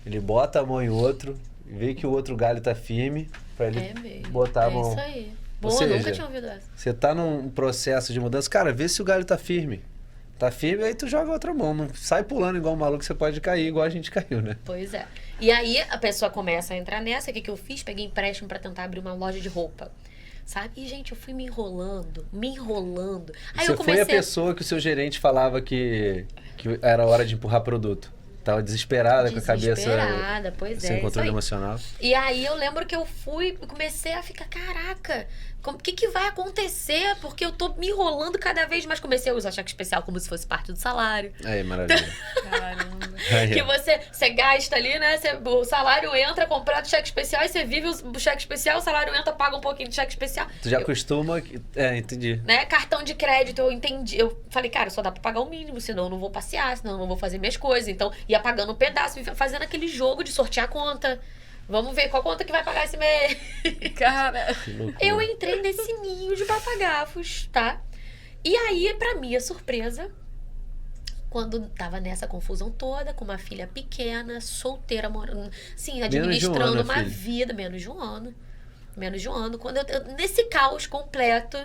ele bota a mão em outro, vê que o outro galho tá firme, pra ele botar a mão. É isso aí. Bom, Ou seja, eu nunca tinha ouvido essa. Você tá num processo de mudança, cara, vê se o galho tá firme. Tá firme, aí tu joga a outra mão. Não sai pulando igual um maluco, você pode cair igual a gente caiu, né? Pois é. E aí a pessoa começa a entrar nessa, o que eu fiz? Peguei empréstimo pra tentar abrir uma loja de roupa. Sabe? E, gente, eu fui me enrolando. Aí você eu comecei... foi a pessoa que o seu gerente falava que era hora de empurrar produto. Tava desesperada com a cabeça... Desesperada, pois é. Sem controle emocional. E aí eu lembro que eu fui e comecei a ficar, caraca, o que vai acontecer? Porque eu tô me enrolando cada vez mais. Comecei a usar cheque especial como se fosse parte do salário. Aí, maravilha. Caramba. Que você gasta ali, né? O salário entra, comprado cheque especial, e você vive o cheque especial, o salário entra, paga um pouquinho de cheque especial. Tu já costuma... entendi. Né? Cartão de crédito, eu entendi. Eu falei, cara, só dá pra pagar o mínimo, senão eu não vou passear, senão eu não vou fazer minhas coisas. Então, ia pagando um pedaço, fazendo aquele jogo de sortear a conta. Vamos ver qual conta que vai pagar esse mês. Cara, Eu entrei nesse ninho de papagafos, tá? E aí, pra minha surpresa, quando tava nessa confusão toda, com uma filha pequena, solteira, morando, assim, administrando uma vida, menos de um ano. Quando nesse caos completo,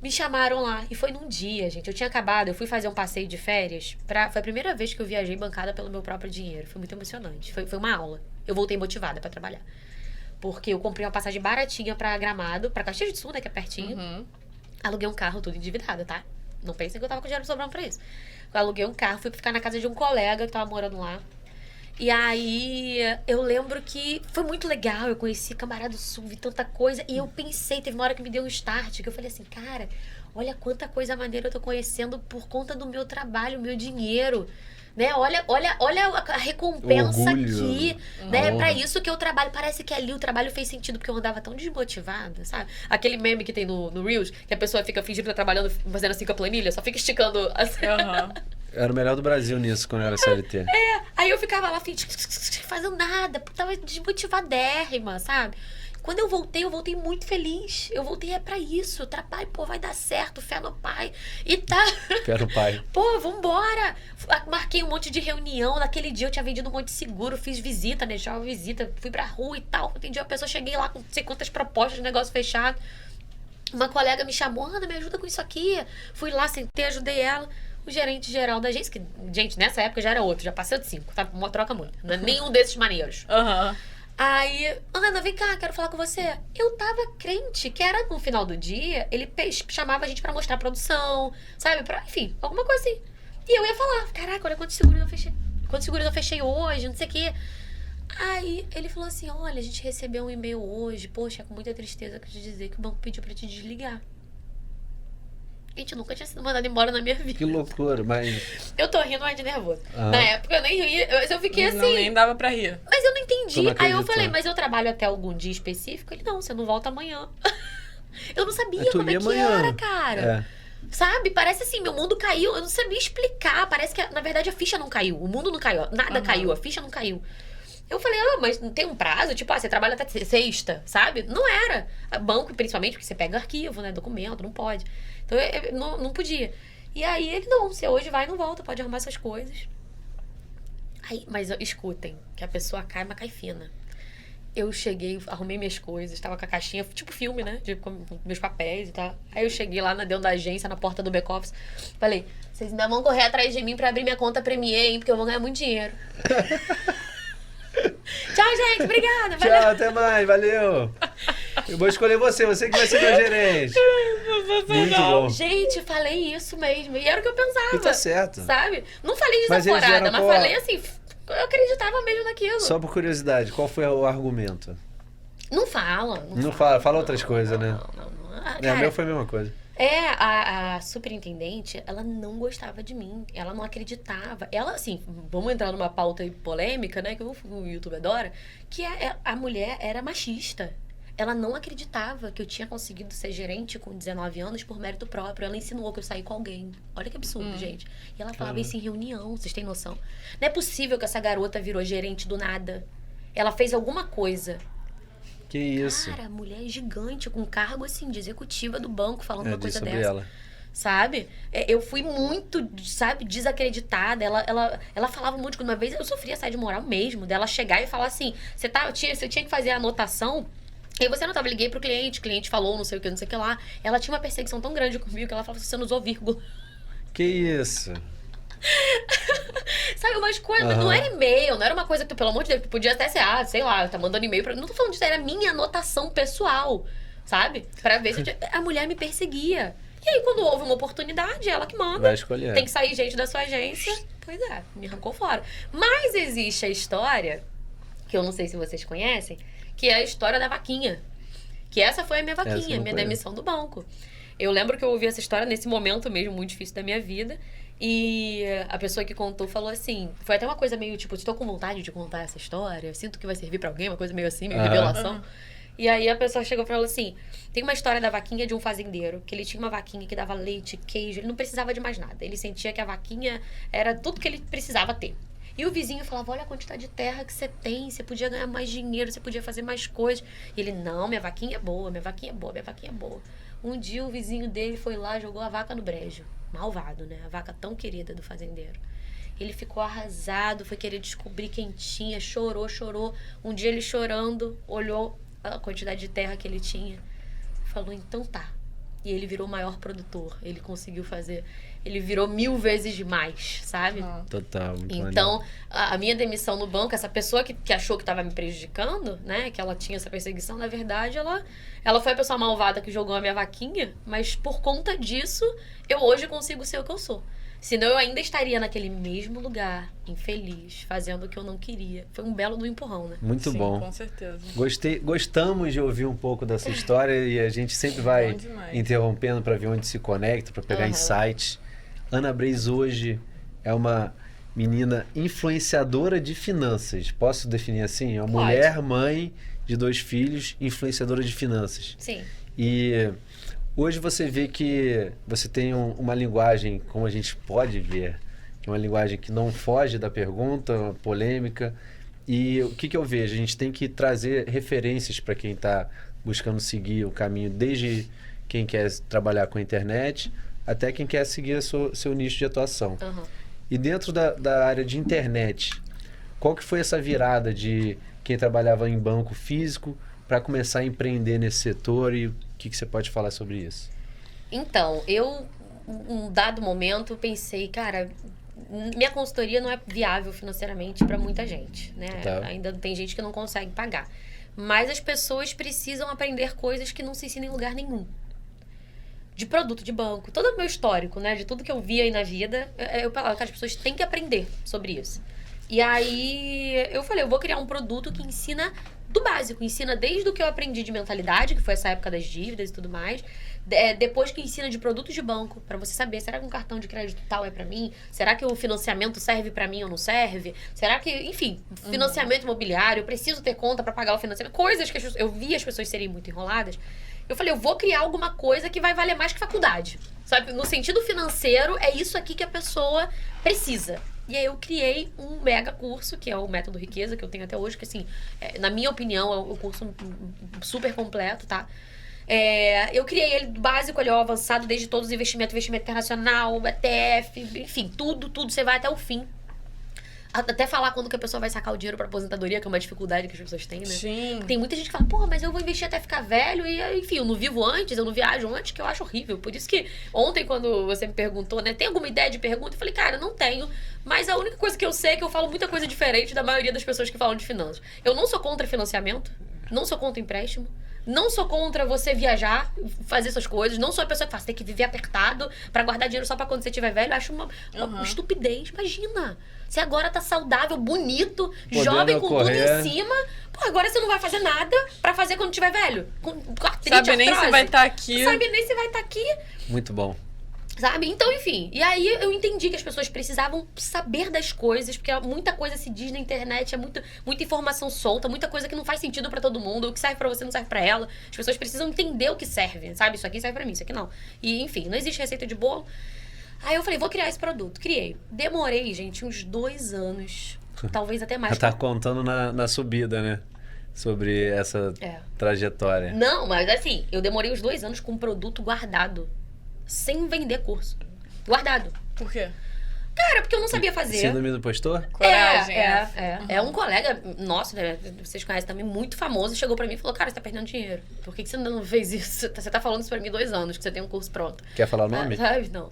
me chamaram lá. E foi num dia, gente. Eu tinha acabado, eu fui fazer um passeio de férias. Foi a primeira vez que eu viajei bancada pelo meu próprio dinheiro. Foi muito emocionante. Foi uma aula. Eu voltei motivada pra trabalhar. Porque eu comprei uma passagem baratinha pra Gramado, pra Caxias do Sul, né, que é pertinho. Aluguei um carro, tudo endividada, tá? Não pensem que eu tava com dinheiro sobrando pra isso. Eu aluguei um carro, fui ficar na casa de um colega que tava morando lá. E aí, eu lembro que foi muito legal, eu conheci Camarada do Sul, vi tanta coisa, e eu pensei, teve uma hora que me deu um start, que eu falei assim, cara, olha quanta coisa maneira eu tô conhecendo por conta do meu trabalho, meu dinheiro, né? Olha a recompensa aqui, né? Pra isso que eu trabalho, parece que ali o trabalho fez sentido, porque eu andava tão desmotivada, sabe? Aquele meme que tem no Reels, que a pessoa fica fingindo que tá trabalhando, fazendo assim com a planilha, só fica esticando assim. Era o melhor do Brasil nisso, quando eu era CLT. Aí eu ficava lá, fazendo nada, tava desmotivadérrima, sabe? Quando eu voltei muito feliz. Eu voltei pra isso. Trabalho, pô, vai dar certo, fé no pai. E tá. Fé no pai. Pô, vambora. Marquei um monte de reunião. Naquele dia eu tinha vendido um monte de seguro, fiz visita, né? Já uma visita, fui pra rua e tal. Atendi uma pessoa, cheguei lá com não sei quantas propostas de negócio fechado. Uma colega me chamou, Ana, me ajuda com isso aqui. Fui lá, sentei, ajudei ela. o gerente geral da agência, que, gente, nessa época já era outro, já passou de 5, tá? Uma troca muito. Não é nenhum desses maneiros. Aham. Aí, Ana, vem cá, quero falar com você. Eu tava crente que era no final do dia, ele chamava a gente pra mostrar a produção, sabe? Enfim, alguma coisa assim. E eu ia falar, caraca, olha quantos seguros eu fechei. Quantos seguros eu fechei hoje, não sei o quê. Aí ele falou assim, olha, a gente recebeu um e-mail hoje, poxa, com muita tristeza, quero te dizer que o banco pediu pra te desligar. Gente, nunca tinha sido mandada embora na minha vida. Que loucura, mas... Eu tô rindo mais de nervoso. Na época eu nem ri, mas eu fiquei assim... Não, nem dava pra rir. Mas eu não entendi. Não Aí eu falei, mas eu trabalho até algum dia específico? Ele, não, você não volta amanhã. Eu não sabia como é que amanhã. era, cara. Sabe? Parece assim, meu mundo caiu. Eu não sabia explicar. Parece que, na verdade, a ficha não caiu. O mundo não caiu. Nada caiu. A ficha não caiu. Eu falei, mas não tem um prazo? Tipo, você trabalha até sexta, sabe? Não era. Banco, principalmente, porque você pega arquivo, né? Documento, não pode. Então, eu não podia. E aí, ele, não, você hoje vai e não volta, pode arrumar essas coisas. Aí, mas escutem, que a pessoa cai, mas cai fina. Eu cheguei, arrumei minhas coisas, tava com a caixinha, tipo filme, né? Com meus papéis e tal. Aí eu cheguei lá dentro da agência, na porta do back-office. Falei, vocês ainda vão correr atrás de mim pra abrir minha conta Premier, hein? Porque eu vou ganhar muito dinheiro. Tchau, gente. Obrigada. Valeu. Tchau, até mais. Valeu. Eu vou escolher você que vai ser meu gerente. Muito bom. Gente, falei isso mesmo. E era o que eu pensava. E tá certo. Sabe? Não falei Mas desaforada, mas falei assim, eu acreditava mesmo naquilo. Só por curiosidade, qual foi o argumento? Não fala. Não fala outras coisas, né? Não. O meu foi a mesma coisa. A superintendente, ela não gostava de mim. Ela não acreditava. Ela, assim, vamos entrar numa pauta polêmica, né? Que o YouTube adora. Que a mulher era machista. Ela não acreditava que eu tinha conseguido ser gerente com 19 anos por mérito próprio. Ela insinuou que eu saí com alguém. Olha que absurdo, gente. E ela falava isso em reunião, vocês têm noção? Não é possível que essa garota virou gerente do nada. Ela fez alguma coisa. Que isso? Cara, mulher gigante, com cargo, assim, de executiva do banco, falando uma coisa sobre dessa. ela. Sabe? Eu fui muito, sabe, desacreditada. Ela falava um monte de coisa. Uma vez eu sofri assédio moral mesmo, dela chegar e falar assim, você tinha que fazer a anotação. E aí você anotava, liguei pro cliente, o cliente falou não sei o que lá. Ela tinha uma perseguição tão grande comigo que ela falava assim, você não usou vírgula. Que isso? Sabe, umas coisas, não era e-mail, não era uma coisa que tu, pelo amor de Deus, podia até ser, sei lá, tá mandando e-mail pra... Não tô falando disso, era minha anotação pessoal, sabe? Pra ver se a mulher me perseguia. E aí, quando houve uma oportunidade, ela que manda. Vai escolher. Tem que sair gente da sua agência. Pois é, me arrancou fora. Mas existe a história, que eu não sei se vocês conhecem, que é a história da vaquinha. Que essa foi a minha vaquinha, minha demissão do banco. Eu lembro que eu ouvi essa história nesse momento mesmo muito difícil da minha vida. E a pessoa que contou falou assim... Foi até uma coisa meio tipo... Estou com vontade de contar essa história. Sinto que vai servir pra alguém. Uma coisa meio assim, meio revelação. E aí a pessoa chegou e falou assim... Tem uma história da vaquinha de um fazendeiro. Que ele tinha uma vaquinha que dava leite, queijo. Ele não precisava de mais nada. Ele sentia que a vaquinha era tudo que ele precisava ter. E o vizinho falava, olha a quantidade de terra que você tem, você podia ganhar mais dinheiro, você podia fazer mais coisas. E ele, não, minha vaquinha é boa, minha vaquinha é boa, minha vaquinha é boa. Um dia o vizinho dele foi lá e jogou a vaca no brejo. Malvado, né? A vaca tão querida do fazendeiro. Ele ficou arrasado, foi querer descobrir quem tinha, chorou. Um dia ele chorando, olhou a quantidade de terra que ele tinha, falou, então tá. E ele virou o maior produtor. Ele conseguiu fazer... Ele virou 1000 vezes mais, sabe? Total. Muito então, a minha demissão no banco, essa pessoa que achou que estava me prejudicando, né? Que ela tinha essa perseguição, na verdade, ela foi a pessoa malvada que jogou a minha vaquinha. Mas por conta disso, eu hoje consigo ser o que eu sou. Senão eu ainda estaria naquele mesmo lugar, infeliz, fazendo o que eu não queria. Foi um belo do empurrão, né? Muito bom. Com certeza. Gostamos de ouvir um pouco dessa história e a gente sempre vai interrompendo para ver onde se conecta, para pegar insights. Ana Breis hoje é uma menina influenciadora de finanças. Posso definir assim? É uma mulher, mãe de 2 filhos, influenciadora de finanças. Sim. E... hoje você vê que você tem uma linguagem, como a gente pode ver, que é uma linguagem que não foge da pergunta, uma polêmica. E o que eu vejo? A gente tem que trazer referências para quem está buscando seguir o caminho, desde quem quer trabalhar com a internet até quem quer seguir seu nicho de atuação. E dentro da área de internet, qual que foi essa virada de quem trabalhava em banco físico para começar a empreender nesse setor e o que você pode falar sobre isso? Então, um dado momento, pensei, cara, minha consultoria não é viável financeiramente para muita gente, né? Tá. Ainda tem gente que não consegue pagar. Mas as pessoas precisam aprender coisas que não se ensinam em lugar nenhum. De produto de banco, todo o meu histórico, né? De tudo que eu vi aí na vida, eu falava, cara, as pessoas têm que aprender sobre isso. E aí eu falei, eu vou criar um produto que ensina do básico, ensina desde o que eu aprendi de mentalidade, que foi essa época das dívidas e tudo mais, depois que ensina de produtos de banco, pra você saber, será que um cartão de crédito tal é pra mim? Será que o financiamento serve pra mim ou não serve? Será que, enfim, financiamento imobiliário, eu preciso ter conta pra pagar o financiamento? Coisas que eu vi as pessoas serem muito enroladas. Eu falei, eu vou criar alguma coisa que vai valer mais que faculdade. Sabe? No sentido financeiro, é isso aqui que a pessoa precisa. E aí eu criei um mega curso, que é o Método Riqueza, que eu tenho até hoje, que assim, na minha opinião, é um curso super completo, tá? Eu criei ele do básico, ele é o avançado, desde todos os investimento internacional, ETF, enfim, tudo, você vai até o fim. Até falar quando que a pessoa vai sacar o dinheiro pra aposentadoria, que é uma dificuldade que as pessoas têm, né? Sim. Tem muita gente que fala, porra, mas eu vou investir até ficar velho e, enfim, eu não vivo antes, eu não viajo antes, que eu acho horrível. Por isso que ontem, quando você me perguntou, né, tem alguma ideia de pergunta? Eu falei, cara, não tenho. Mas a única coisa que eu sei é que eu falo muita coisa diferente da maioria das pessoas que falam de finanças. Eu não sou contra financiamento, não sou contra empréstimo, não sou contra você viajar, fazer essas coisas. Não sou a pessoa que fala, você tem que viver apertado pra guardar dinheiro só pra quando você estiver velho. Eu acho uma estupidez. Imagina. Você agora tá saudável, bonito, jovem, com tudo em cima. Pô, agora você não vai fazer nada pra fazer quando estiver velho. Com artrite, Sabe nem se vai estar aqui. Sabe nem se vai estar aqui. Muito bom. Sabe? Então, enfim. E aí eu entendi que as pessoas precisavam saber das coisas, porque muita coisa se diz na internet, é muita informação solta, muita coisa que não faz sentido pra todo mundo. O que serve pra você não serve pra ela. As pessoas precisam entender o que serve, sabe? Isso aqui serve pra mim, isso aqui não. E, enfim, não existe receita de bolo. Aí eu falei, vou criar esse produto. Criei. Demorei, gente, uns 2 anos. Talvez até mais. Tá contando na subida, né? Sobre essa trajetória. Não, mas assim, eu demorei uns 2 anos com um produto guardado. Sem vender curso. Guardado. Por quê? Cara, porque eu não sabia fazer. Síndrome do impostor? Coragem. É um colega nosso, né, vocês conhecem também, muito famoso, chegou pra mim e falou, cara, você tá perdendo dinheiro. Por que você ainda não fez isso? Você tá falando isso pra mim 2 anos, que você tem um curso pronto. Quer falar o nome? Sabe? Não.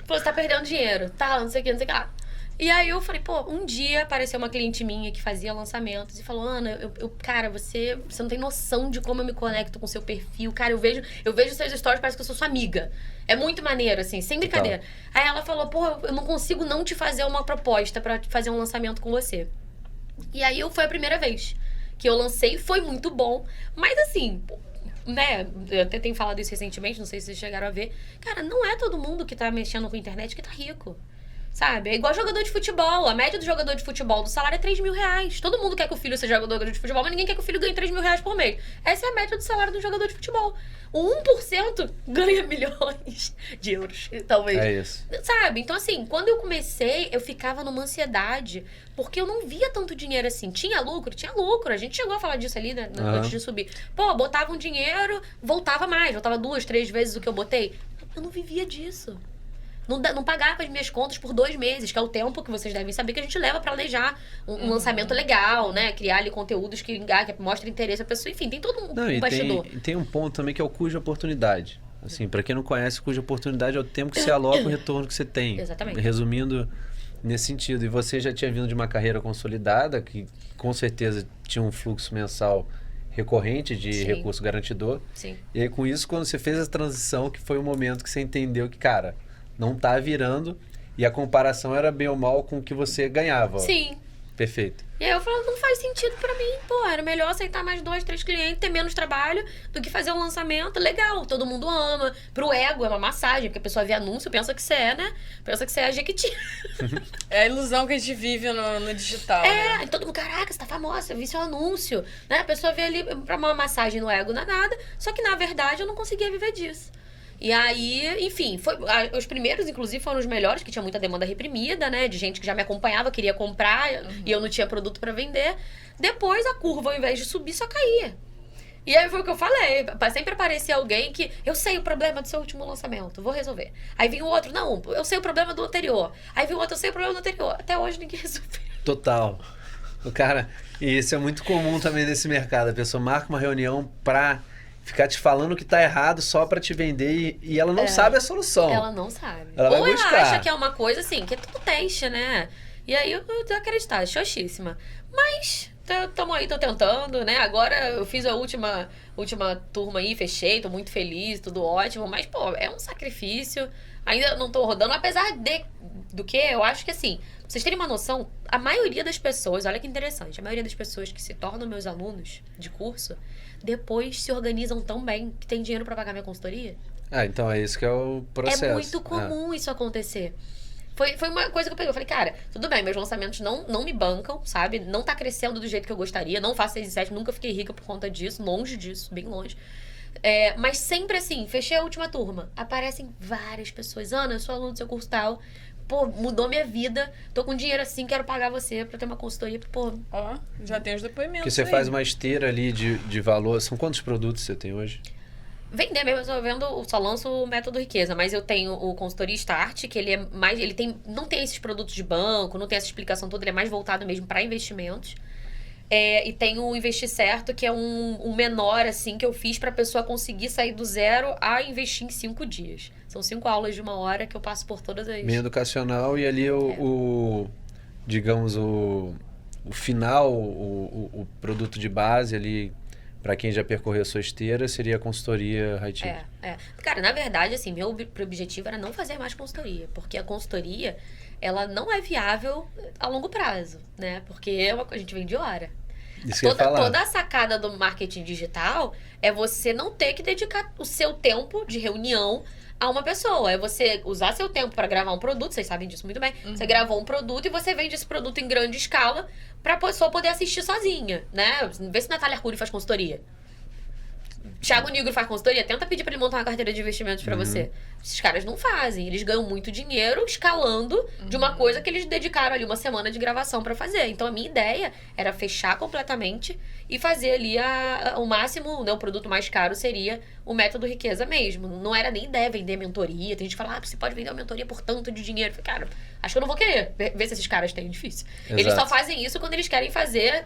Pô, você tá perdendo dinheiro. Tá, não sei o que, não sei o que lá. E aí eu falei, pô, um dia apareceu uma cliente minha que fazia lançamentos e falou, Ana, cara, você não tem noção de como eu me conecto com o seu perfil. Cara, eu vejo seus stories, parece que eu sou sua amiga. É muito maneiro, assim, sem brincadeira. Aí ela falou, pô, eu não consigo não te fazer uma proposta pra fazer um lançamento com você. E aí foi a primeira vez que eu lancei, foi muito bom. Mas assim, né, eu até tenho falado isso recentemente, não sei se vocês chegaram a ver. Cara, não é todo mundo que tá mexendo com a internet que tá rico. Sabe? É igual jogador de futebol. A média do jogador de futebol do salário é 3 mil reais. Todo mundo quer que o filho seja jogador de futebol, mas ninguém quer que o filho ganhe 3 mil reais por mês. Essa é a média do salário do jogador de futebol. O 1% ganha milhões de euros, talvez. É isso. Sabe? Então, assim, quando eu comecei, eu ficava numa ansiedade, porque eu não via tanto dinheiro assim. Tinha lucro. A gente chegou a falar disso ali, né, antes de subir. Pô, botava um dinheiro, voltava 2, 3 vezes o que eu botei. Eu não vivia disso. Não pagava as minhas contas por 2 meses, que é o tempo que vocês devem saber que a gente leva pra planejar um lançamento legal, né? Criar ali conteúdos que mostrem interesse à pessoa. Enfim, tem todo um bastidor. Tem um ponto também que é o custo de oportunidade. Assim, pra quem não conhece, o custo de oportunidade é o tempo que você aloca o retorno que você tem. Exatamente. Resumindo nesse sentido. E você já tinha vindo de uma carreira consolidada, que com certeza tinha um fluxo mensal recorrente de recurso garantidor. Sim. E aí, com isso, quando você fez a transição, que foi o momento que você entendeu que, cara, não tá virando, e a comparação era bem ou mal com o que você ganhava. Sim. Perfeito. E aí eu falo, não faz sentido pra mim. Pô, era melhor aceitar mais 2, 3 clientes, ter menos trabalho do que fazer um lançamento legal. Todo mundo ama. Pro ego é uma massagem, porque a pessoa vê anúncio, pensa que você é, né? Pensa que você é a Jequiti. É a ilusão que a gente vive no digital. Né? Todo mundo, caraca, você tá famosa, eu vi seu anúncio. Né? A pessoa vê ali pra uma massagem no ego, não é nada. Só que, na verdade, eu não conseguia viver disso. E aí, enfim, os primeiros, inclusive, foram os melhores, que tinha muita demanda reprimida, né? De gente que já me acompanhava, queria comprar, e eu não tinha produto pra vender. Depois, a curva, ao invés de subir, só caía. E aí foi o que eu falei. Sempre aparecia alguém que, eu sei o problema do seu último lançamento, vou resolver. Aí vinha o outro, não, eu sei o problema do anterior. Aí vinha o outro, eu sei o problema do anterior. Até hoje ninguém resolveu. Total. O cara, e isso é muito comum também nesse mercado. A pessoa marca uma reunião pra ficar te falando que tá errado só pra te vender e ela não sabe a solução. Ela não sabe. Ela vai Ou ela buscar. acha que é uma coisa assim, que é tudo teste, né? E aí eu tô acreditando, xoxíssima. Mas tamo aí, tô tentando, né? Agora eu fiz a última turma aí, fechei, tô muito feliz, tudo ótimo. Mas, pô, é um sacrifício. Ainda não tô rodando, apesar do que eu acho que assim, pra vocês terem uma noção, a maioria das pessoas, olha que interessante, a maioria das pessoas que se tornam meus alunos de curso, depois se organizam tão bem que tem dinheiro pra pagar minha consultoria. Então é isso que é o processo. É muito comum isso acontecer. Foi uma coisa que eu peguei. Eu falei, cara, tudo bem, meus lançamentos não me bancam, sabe? Não tá crescendo do jeito que eu gostaria. Não faço 6 e 7, nunca fiquei rica por conta disso. Longe disso, bem longe. Mas sempre assim, fechei a última turma. Aparecem várias pessoas. Ana, eu sou aluno do seu curso tal. Pô, mudou minha vida. Tô com dinheiro assim, quero pagar você pra ter uma consultoria. Pô, Ó, já tem os depoimentos. Porque você aí. faz uma esteira ali de valor. São quantos produtos você tem hoje? vender mesmo, eu só lanço o método riqueza, mas eu tenho o consultoria Start, que ele é mais, não tem esses produtos de banco, não tem essa explicação toda, ele é mais voltado mesmo para investimentos. E tem o Investir Certo, que é um menor, assim, que eu fiz pra pessoa conseguir sair do zero a investir em 5 dias. São 5 aulas de 1 hora que eu passo por todas as... Meio educacional e ali digamos, o final, o produto de base ali, para quem já percorreu a sua esteira, seria a consultoria high ticket. Cara, na verdade, assim, meu objetivo era não fazer mais consultoria, porque a consultoria, ela não é viável a longo prazo, né? Porque a gente vende hora. Isso que eu ia falar. Toda a sacada do marketing digital é você não ter que dedicar o seu tempo de reunião a uma pessoa. É você usar seu tempo para gravar um produto, vocês sabem disso muito bem. Uhum. Você gravou um produto e você vende esse produto em grande escala pra pessoa poder assistir sozinha, né? Vê se Natália Arcuri faz consultoria. Thiago Nigro faz consultoria, tenta pedir pra ele montar uma carteira de investimentos pra você. Esses caras não fazem. Eles ganham muito dinheiro escalando de uma coisa que eles dedicaram ali 1 semana de gravação pra fazer. Então a minha ideia era fechar completamente e fazer ali o máximo, né, o produto mais caro seria o método riqueza mesmo. Não era nem ideia vender mentoria. Tem gente que fala, você pode vender uma mentoria por tanto de dinheiro. Eu falei, cara, acho que eu não vou querer ver se esses caras têm, difícil. Exato. Eles só fazem isso quando eles querem fazer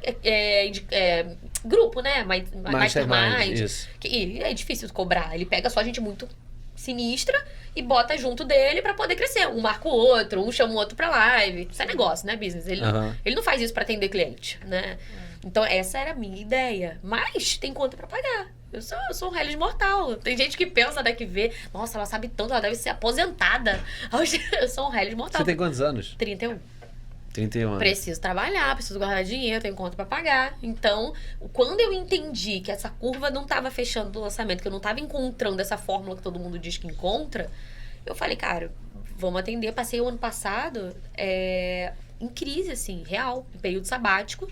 grupo, né? Mastermind. Isso. E é difícil cobrar. Ele pega só gente muito sinistra e bota junto dele pra poder crescer. Um marca o outro, um chama o outro pra live. Isso é negócio, né, business? Ele não faz isso pra atender cliente, né? Então, essa era a minha ideia. Mas tem conta pra pagar. Eu sou um Hellis mortal. Tem gente que pensa, né, que vê. Nossa, ela sabe tanto, ela deve ser aposentada. Eu sou um Hellis mortal. Você tem quantos anos? 31. 31 anos. Preciso trabalhar, preciso guardar dinheiro, tenho conta pra pagar. Então, quando eu entendi que essa curva não tava fechando do lançamento, que eu não tava encontrando essa fórmula que todo mundo diz que encontra, eu falei, cara, vamos atender. Passei o ano passado em crise, assim, real, em período sabático.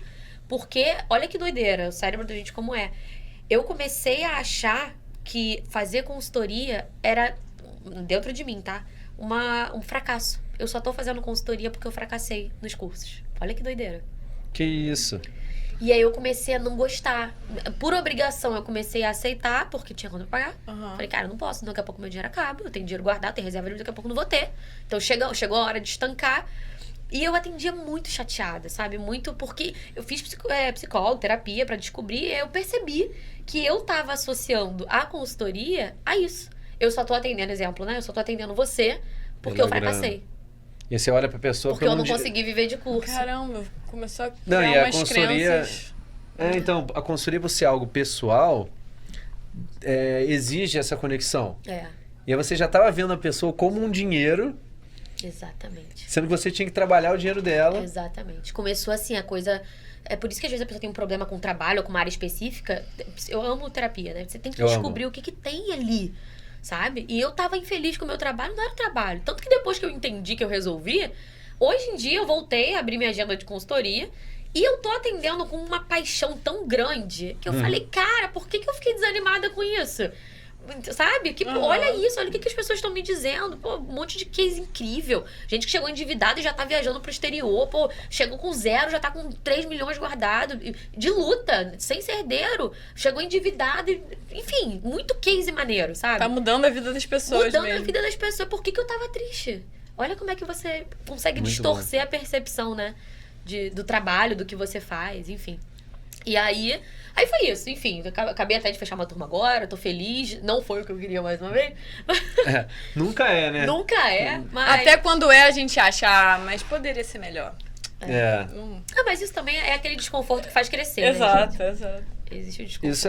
Porque, olha que doideira, o cérebro da gente como é. Eu comecei a achar que fazer consultoria era, dentro de mim, tá? Um fracasso. Eu só tô fazendo consultoria porque eu fracassei nos cursos. Olha que doideira. Que isso? E aí eu comecei a não gostar. Por obrigação, eu comecei a aceitar, porque tinha conta pra pagar. Uhum. Falei, cara, eu não posso, daqui a pouco meu dinheiro acaba. Eu tenho dinheiro guardado, tenho reserva, daqui a pouco não vou ter. Então chegou a hora de estancar. E eu atendia muito chateada, sabe? Muito porque eu fiz psicólogo, terapia pra descobrir. E eu percebi que eu tava associando a consultoria a isso. Eu só tô atendendo, exemplo, né? Eu só tô atendendo você porque eu fracassei. E você olha pra pessoa... Porque eu não consegui viver de curso. Caramba, começou a criar não, e a umas consultoria... crenças. Então, a consultoria, por ser algo pessoal, exige essa conexão. E aí você já tava vendo a pessoa como um dinheiro... Exatamente. Sendo que você tinha que trabalhar o dinheiro dela. Exatamente. Começou assim, a coisa... É por isso que às vezes a pessoa tem um problema com trabalho ou com uma área específica. Eu amo terapia, né? Você tem que descobrir o que tem ali, sabe? E eu tava infeliz com o meu trabalho, não era trabalho. Tanto que depois que eu entendi que eu resolvi, hoje em dia eu voltei a abrir minha agenda de consultoria e eu tô atendendo com uma paixão tão grande que eu falei, cara, por que eu fiquei desanimada com isso? Sabe? Olha isso, olha o que as pessoas estão me dizendo. Pô, um monte de case incrível. Gente que chegou endividada e já tá viajando pro exterior. Pô, chegou com 0, já tá com 3 milhões guardado. De luta, sem ser herdeiro. Chegou endividado. Enfim, muito case maneiro, sabe? Tá mudando a vida das pessoas Mudando mesmo. a vida das pessoas. Por que eu tava triste? Olha como é que você consegue muito distorcer a percepção, né? Do trabalho, do que você faz, enfim. E aí foi isso, enfim. Acabei até de fechar uma turma agora, tô feliz. Não foi o que eu queria mais uma vez. Nunca é, né? Nunca é, mas... Até quando a gente acha, mas poderia ser melhor. Mas isso também é aquele desconforto que faz crescer, né, Exato, gente? exato. Existe o desconforto. Isso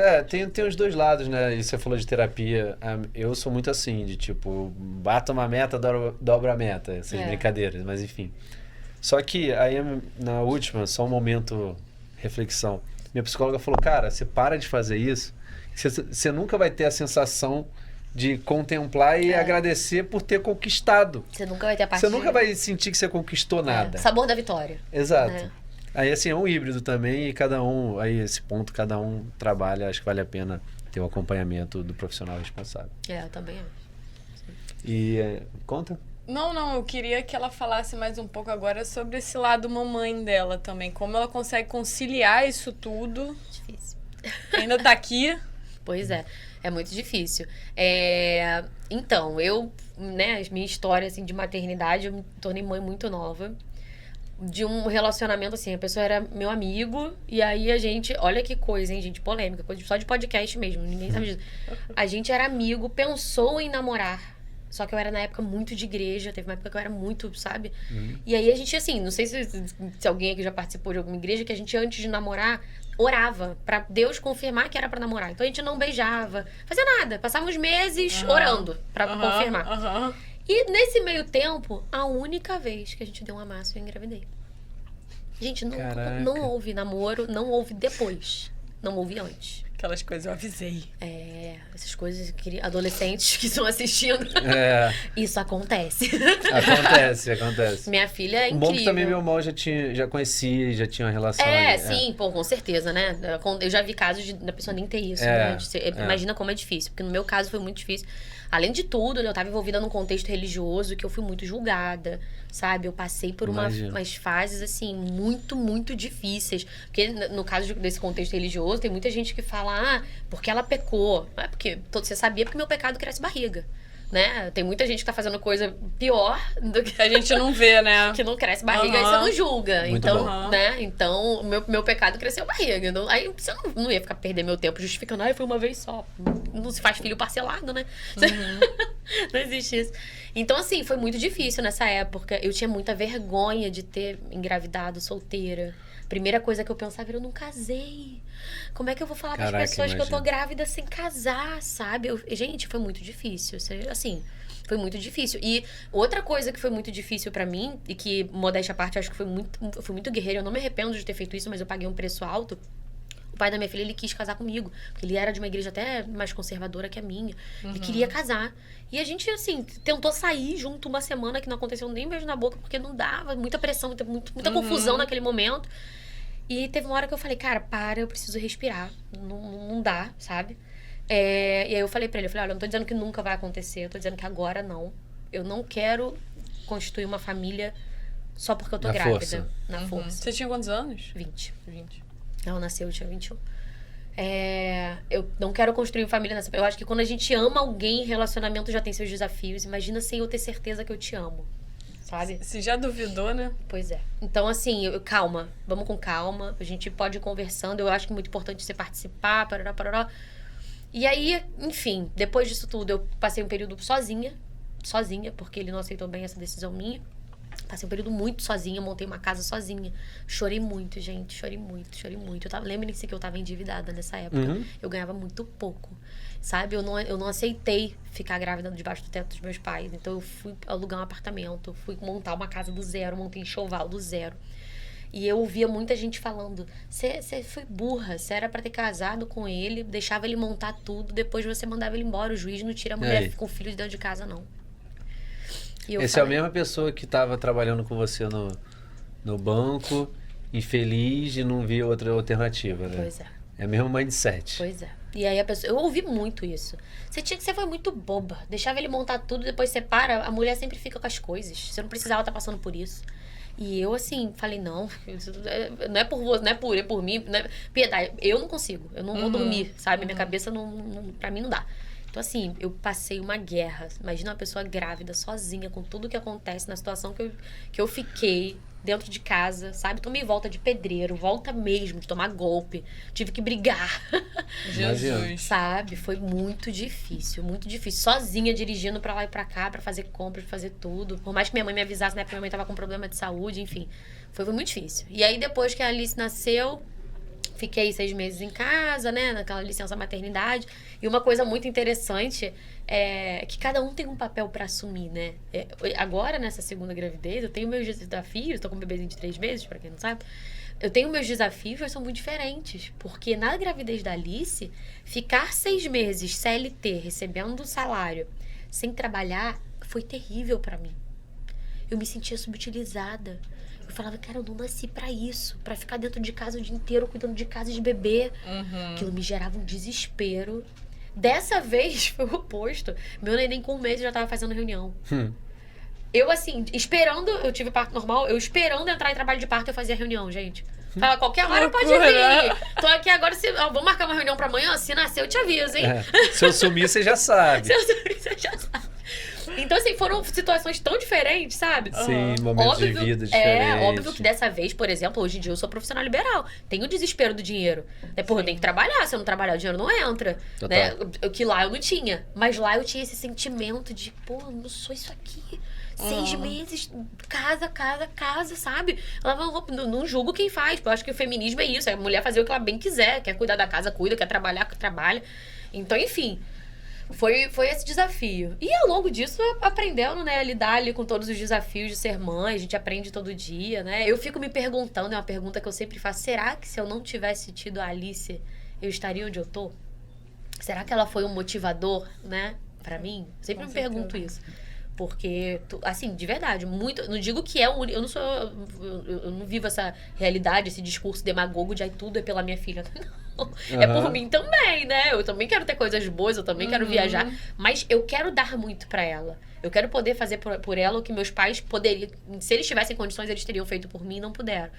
tem os dois lados, né? E você falou de terapia. Eu sou muito assim, de tipo, bato uma meta, dobro a meta. Essas brincadeiras, mas enfim. Só que aí, na última, só um momento reflexão. Minha psicóloga falou, cara, você para de fazer isso, você nunca vai ter a sensação de contemplar e agradecer por ter conquistado. Você nunca vai ter a parte Você nunca vai sentir que você conquistou nada. Sabor da vitória. Exato. Né? Aí, assim, é um híbrido também e cada um, aí esse ponto, cada um trabalha, acho que vale a pena ter o acompanhamento do profissional responsável. Eu também acho. E, conta? Não, eu queria que ela falasse mais um pouco agora sobre esse lado mamãe dela também. Como ela consegue conciliar isso tudo. Difícil. Ainda tá aqui. Pois é muito difícil. Então, né, minha história, assim, de maternidade, eu me tornei mãe muito nova. De um relacionamento, assim, a pessoa era meu amigo, e aí a gente, olha que coisa, hein, gente, polêmica, coisa só de podcast mesmo, ninguém sabe disso. A gente era amigo, pensou em namorar. Só que eu era, na época, muito de igreja. Teve uma época que eu era muito, sabe? E aí a gente, assim, não sei se alguém aqui já participou de alguma igreja, que a gente, antes de namorar, orava pra Deus confirmar que era pra namorar. Então a gente não beijava, fazia nada. Passava uns meses orando pra confirmar. E nesse meio tempo, a única vez que a gente deu um amasso, eu engravidei. Gente, não houve namoro, não houve depois. Não houve antes. Aquelas coisas eu avisei. Essas coisas que adolescentes que estão assistindo. Isso acontece. Acontece. Minha filha é incrível. Bom que também meu irmão já conhecia, já tinha uma relação. Sim, pô, com certeza, né? Eu já vi casos da pessoa nem ter isso, né? Imagina como é difícil. Porque no meu caso foi muito difícil. Além de tudo, eu estava envolvida num contexto religioso que eu fui muito julgada, sabe? Eu passei por umas fases, assim, muito, muito difíceis. Porque no caso desse contexto religioso, tem muita gente que fala, porque ela pecou. Não é porque você sabia, porque meu pecado cresce barriga. Né? Tem muita gente que tá fazendo coisa pior do que a gente não vê, né? Que não cresce barriga, aí você não julga. Muito então, bom. né? Então, meu pecado cresceu barriga. Então, aí você não ia ficar perder meu tempo justificando, foi uma vez só. Não se faz filho parcelado, né? Não existe isso. Então, assim, foi muito difícil nessa época. Eu tinha muita vergonha de ter engravidado solteira. Primeira coisa que eu pensava era, eu não casei. Como é que eu vou falar para as pessoas que eu tô grávida sem casar, sabe? Gente, foi muito difícil. Assim, foi muito difícil. E outra coisa que foi muito difícil para mim, e que, modéstia à parte, acho que foi muito guerreiro. Eu não me arrependo de ter feito isso, mas eu paguei um preço alto. O pai da minha filha, ele quis casar comigo. Porque ele era de uma igreja até mais conservadora que a minha. Ele queria casar. E a gente, assim, tentou sair junto uma semana, que não aconteceu nem beijo na boca, porque não dava. Muita pressão, muita confusão naquele momento. E teve uma hora que eu falei, cara, eu preciso respirar. Não dá, sabe? E aí eu falei pra ele, olha, eu não tô dizendo que nunca vai acontecer. Eu tô dizendo que agora não. Eu não quero constituir uma família só porque eu tô grávida. Na força. Você tinha quantos anos? 20. Ela nasceu, eu tinha 21. Eu não quero construir família nessa... Eu acho que quando a gente ama alguém, relacionamento já tem seus desafios. Imagina sem eu ter certeza que eu te amo. Sabe? Você já duvidou, né? Pois é. Então, assim, calma. Vamos com calma. A gente pode ir conversando. Eu acho que é muito importante você participar, parará. E aí, enfim, depois disso tudo, eu passei um período sozinha, porque ele não aceitou bem essa decisão minha. Passei um período muito sozinha, montei uma casa sozinha. Chorei muito, gente. Chorei muito. Lembrem-se que eu tava endividada nessa época. Eu ganhava muito pouco. Sabe? Eu não aceitei ficar grávida debaixo do teto dos meus pais. Então, eu fui alugar um apartamento. Fui montar uma casa do zero. Montei enxoval do zero. E eu ouvia muita gente falando, você foi burra, você era pra ter casado com ele, deixava ele montar tudo, depois você mandava ele embora. O juiz não tira a mulher com filho de dentro de casa, não. Esse é a mesma pessoa que estava trabalhando com você no banco, infeliz e não via outra alternativa, né? Pois é. É o mesmo mindset. Pois é. E aí a pessoa... Eu ouvi muito isso. Você foi muito boba. Deixava ele montar tudo, depois você para. A mulher sempre fica com as coisas. Você não precisava estar passando por isso. E eu, assim, falei, não é por você, não é por mim. Não é... Piedade, eu não consigo. Eu não vou dormir, sabe? Minha cabeça, pra mim, não dá. Então, assim, eu passei uma guerra. Imagina uma pessoa grávida, sozinha, com tudo que acontece, na situação que eu fiquei, dentro de casa, sabe? Tomei volta de pedreiro, volta mesmo, de tomar golpe. Tive que brigar. Jesus. Sabe? Foi muito difícil, muito difícil. Sozinha, dirigindo pra lá e pra cá, pra fazer compras, pra fazer tudo. Por mais que minha mãe me avisasse, né? Porque minha mãe tava com problema de saúde, enfim. Foi muito difícil. E aí, depois que a Alice nasceu, fiquei 6 meses em casa, né? Naquela licença maternidade. E uma coisa muito interessante é que cada um tem um papel pra assumir, né? Agora, nessa segunda gravidez, eu tenho meus desafios. Tô com um bebezinho de 3 meses, pra quem não sabe. Eu tenho meus desafios, mas são muito diferentes. Porque na gravidez da Alice, ficar 6 meses CLT, recebendo salário, sem trabalhar, foi terrível pra mim. Eu me sentia subutilizada. Eu falava, cara, eu não nasci pra isso. Pra ficar dentro de casa o dia inteiro, cuidando de casa e de bebê. Aquilo me gerava um desespero. Dessa vez, foi o oposto. Meu neném com 1 mês já tava fazendo reunião. Eu, assim, esperando... Eu tive parto normal. Eu esperando entrar em trabalho de parto, eu fazia reunião, gente. Fala, qualquer hora pode vir. Tô aqui agora, vamos marcar uma reunião pra amanhã? Se nascer, eu te aviso, hein? Se eu sumir, você já sabe. Se eu sumir, você já sabe. Então, assim, foram situações tão diferentes, sabe? Sim, momentos de vida diferentes. Óbvio que dessa vez, por exemplo, hoje em dia eu sou profissional liberal. Tenho o desespero do dinheiro. Né? Porra, eu tenho que trabalhar. Se eu não trabalhar, o dinheiro não entra. Né? Que lá eu não tinha. Mas lá eu tinha esse sentimento de, pô, eu não sou isso aqui. 6 meses, casa, sabe? Não julgo quem faz. Eu acho que o feminismo é isso. É a mulher fazer o que ela bem quiser. Quer cuidar da casa, cuida. Quer trabalhar, trabalha. Então, enfim... Foi esse desafio. E ao longo disso, aprendendo, né, a lidar ali com todos os desafios de ser mãe. A gente aprende todo dia, né? Eu fico me perguntando, é uma pergunta que eu sempre faço. Será que se eu não tivesse tido a Alice, eu estaria onde eu tô? Será que ela foi um motivador, né, pra mim? Sempre me pergunto isso. Porque, assim, de verdade, muito... Não digo que é o único... Eu não vivo essa realidade, esse discurso demagogo de aí tudo é pela minha filha. Não. É por mim também, né? Eu também quero ter coisas boas, eu também quero viajar. Mas eu quero dar muito pra ela. Eu quero poder fazer por ela o que meus pais poderiam... Se eles tivessem condições, eles teriam feito por mim e não puderam.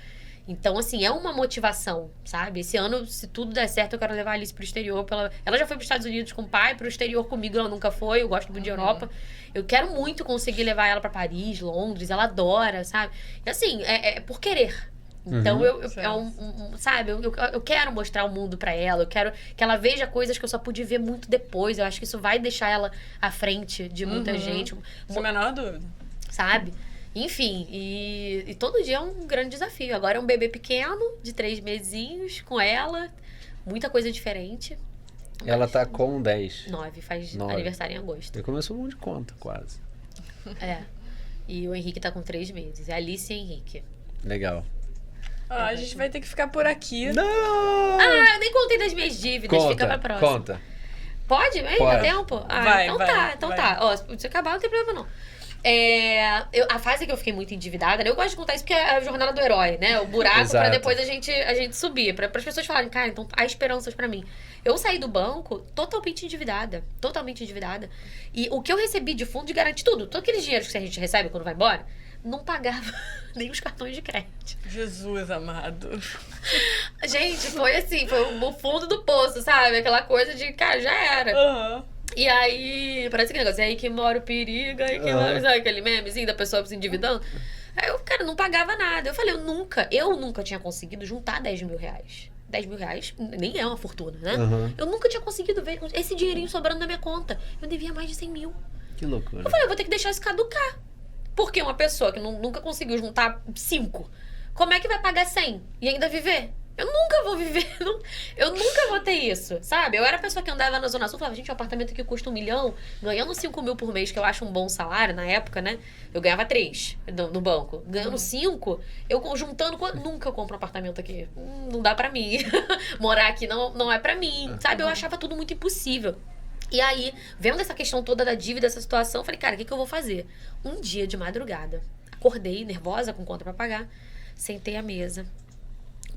Então, assim, é uma motivação, sabe? Esse ano, se tudo der certo, eu quero levar a Alice pro exterior. Ela já foi pros Estados Unidos com o pai, pro exterior comigo ela nunca foi. Eu gosto muito de Europa. Eu quero muito conseguir levar ela pra Paris, Londres. Ela adora, sabe? E assim, é por querer. Então, sabe? Eu quero mostrar o mundo pra ela. Eu quero que ela veja coisas que eu só pude ver muito depois. Eu acho que isso vai deixar ela à frente de muita gente. Sem a menor dúvida. Sabe? Enfim, e todo dia é um grande desafio. Agora é um bebê pequeno, de 3 mesinhos, com ela. Muita coisa diferente. Ela tá com 10. 9, faz aniversário em agosto. Eu começou um monte de conta, quase. E o Henrique tá com 3 meses. É Alice e Henrique. Legal. A gente vai ter que ficar por aqui. Não! Eu nem contei das minhas dívidas. Fica pra próxima. Conta. Pode? Ainda Pode. dá tempo? Então tá. Ó, se acabar, não tem problema não. A fase que eu fiquei muito endividada, né? Eu gosto de contar isso porque é a jornada do herói, né? O buraco. Exato. Pra depois a gente subir. Para as pessoas falarem, cara, então há esperanças pra mim. Eu saí do banco totalmente endividada. E o que eu recebi de fundo de garantia, tudo. Todos aqueles dinheiros que a gente recebe quando vai embora, não pagava nem os cartões de crédito. Jesus amado. Gente, foi assim, foi o fundo do poço, sabe? Aquela coisa de, cara, já era. E aí, parece que negócio, é aí que mora o perigo, aí que mora, sabe aquele memezinho da pessoa se endividando? Aí eu, cara, não pagava nada. Eu falei, eu nunca tinha conseguido juntar 10 mil reais. 10 mil reais nem é uma fortuna, né? Eu nunca tinha conseguido ver esse dinheirinho sobrando na minha conta. Eu devia mais de 100 mil. Que loucura. Eu falei, eu vou ter que deixar isso caducar. Porque uma pessoa que nunca conseguiu juntar 5, como é que vai pagar 100 e ainda viver? Eu nunca vou viver, eu nunca vou ter isso, sabe? Eu era a pessoa que andava na Zona Sul, falava, gente, um apartamento que custa 1 milhão, ganhando 5 mil por mês, que eu acho um bom salário na época, né? Eu ganhava 3 no banco. Ganhando 5, eu juntando, nunca eu compro um apartamento aqui. Não dá pra mim. Morar aqui não é pra mim, sabe? Eu achava tudo muito impossível. E aí, vendo essa questão toda da dívida, essa situação, eu falei, cara, o que eu vou fazer? Um dia de madrugada, acordei nervosa, com conta pra pagar, sentei à mesa,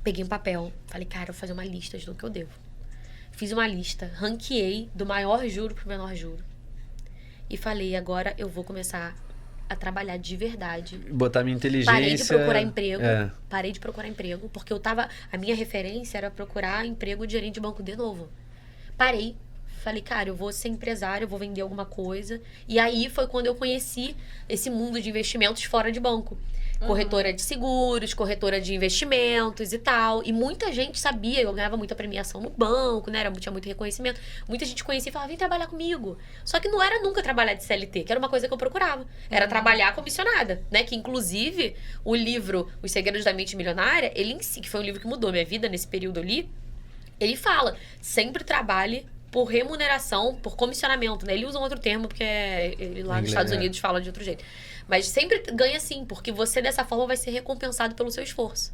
peguei um papel, falei, cara, eu vou fazer uma lista de tudo que eu devo. Fiz uma lista, ranqueei do maior juro pro menor juro. E falei, agora eu vou começar a trabalhar de verdade. Botar minha inteligência... Parei de procurar emprego, porque a minha referência era procurar emprego de gerente de banco de novo. Parei. Falei, cara, eu vou ser empresária, eu vou vender alguma coisa. E aí foi quando eu conheci esse mundo de investimentos fora de banco. Corretora de seguros, corretora de investimentos e tal. E muita gente sabia, eu ganhava muita premiação no banco, né? Tinha muito reconhecimento. Muita gente conhecia e falava, vem trabalhar comigo. Só que não era nunca trabalhar de CLT, que era uma coisa que eu procurava. Era trabalhar comissionada, né? Que inclusive o livro Os Segredos da Mente Milionária, ele em si, que foi um livro que mudou minha vida nesse período ali, ele fala, sempre trabalhe por remuneração, por comissionamento, né? Ele usa um outro termo, porque ele lá nos Estados Unidos fala de outro jeito. Mas sempre ganha sim, porque você dessa forma vai ser recompensado pelo seu esforço.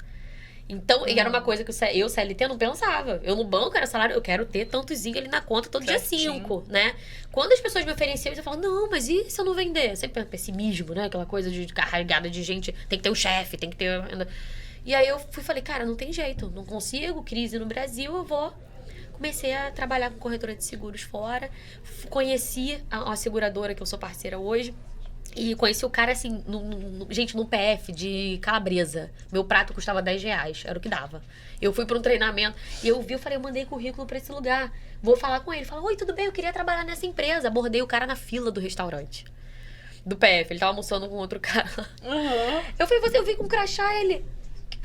Então, e era uma coisa que eu, CLT, não pensava. Eu no banco era salário, eu quero ter tantozinho ali na conta todo dia 5, né? Quando as pessoas me ofereciam, eu falava, não, mas e se eu não vender? Sempre pessimismo, né? Aquela coisa de carregada de gente, tem que ter um chefe, tem que ter... E aí eu falei, cara, não tem jeito, não consigo, crise no Brasil, eu vou... Comecei a trabalhar com corretora de seguros fora, conheci a seguradora que eu sou parceira hoje, e conheci o cara assim, gente, no PF de Calabresa. Meu prato custava R$10, era o que dava. Eu fui para um treinamento e eu falei, eu mandei currículo para esse lugar. Vou falar com ele. Falou, oi, tudo bem, eu queria trabalhar nessa empresa. Abordei o cara na fila do restaurante. Do PF, ele tava almoçando com outro cara. Eu falei, eu vim com crachá, ele...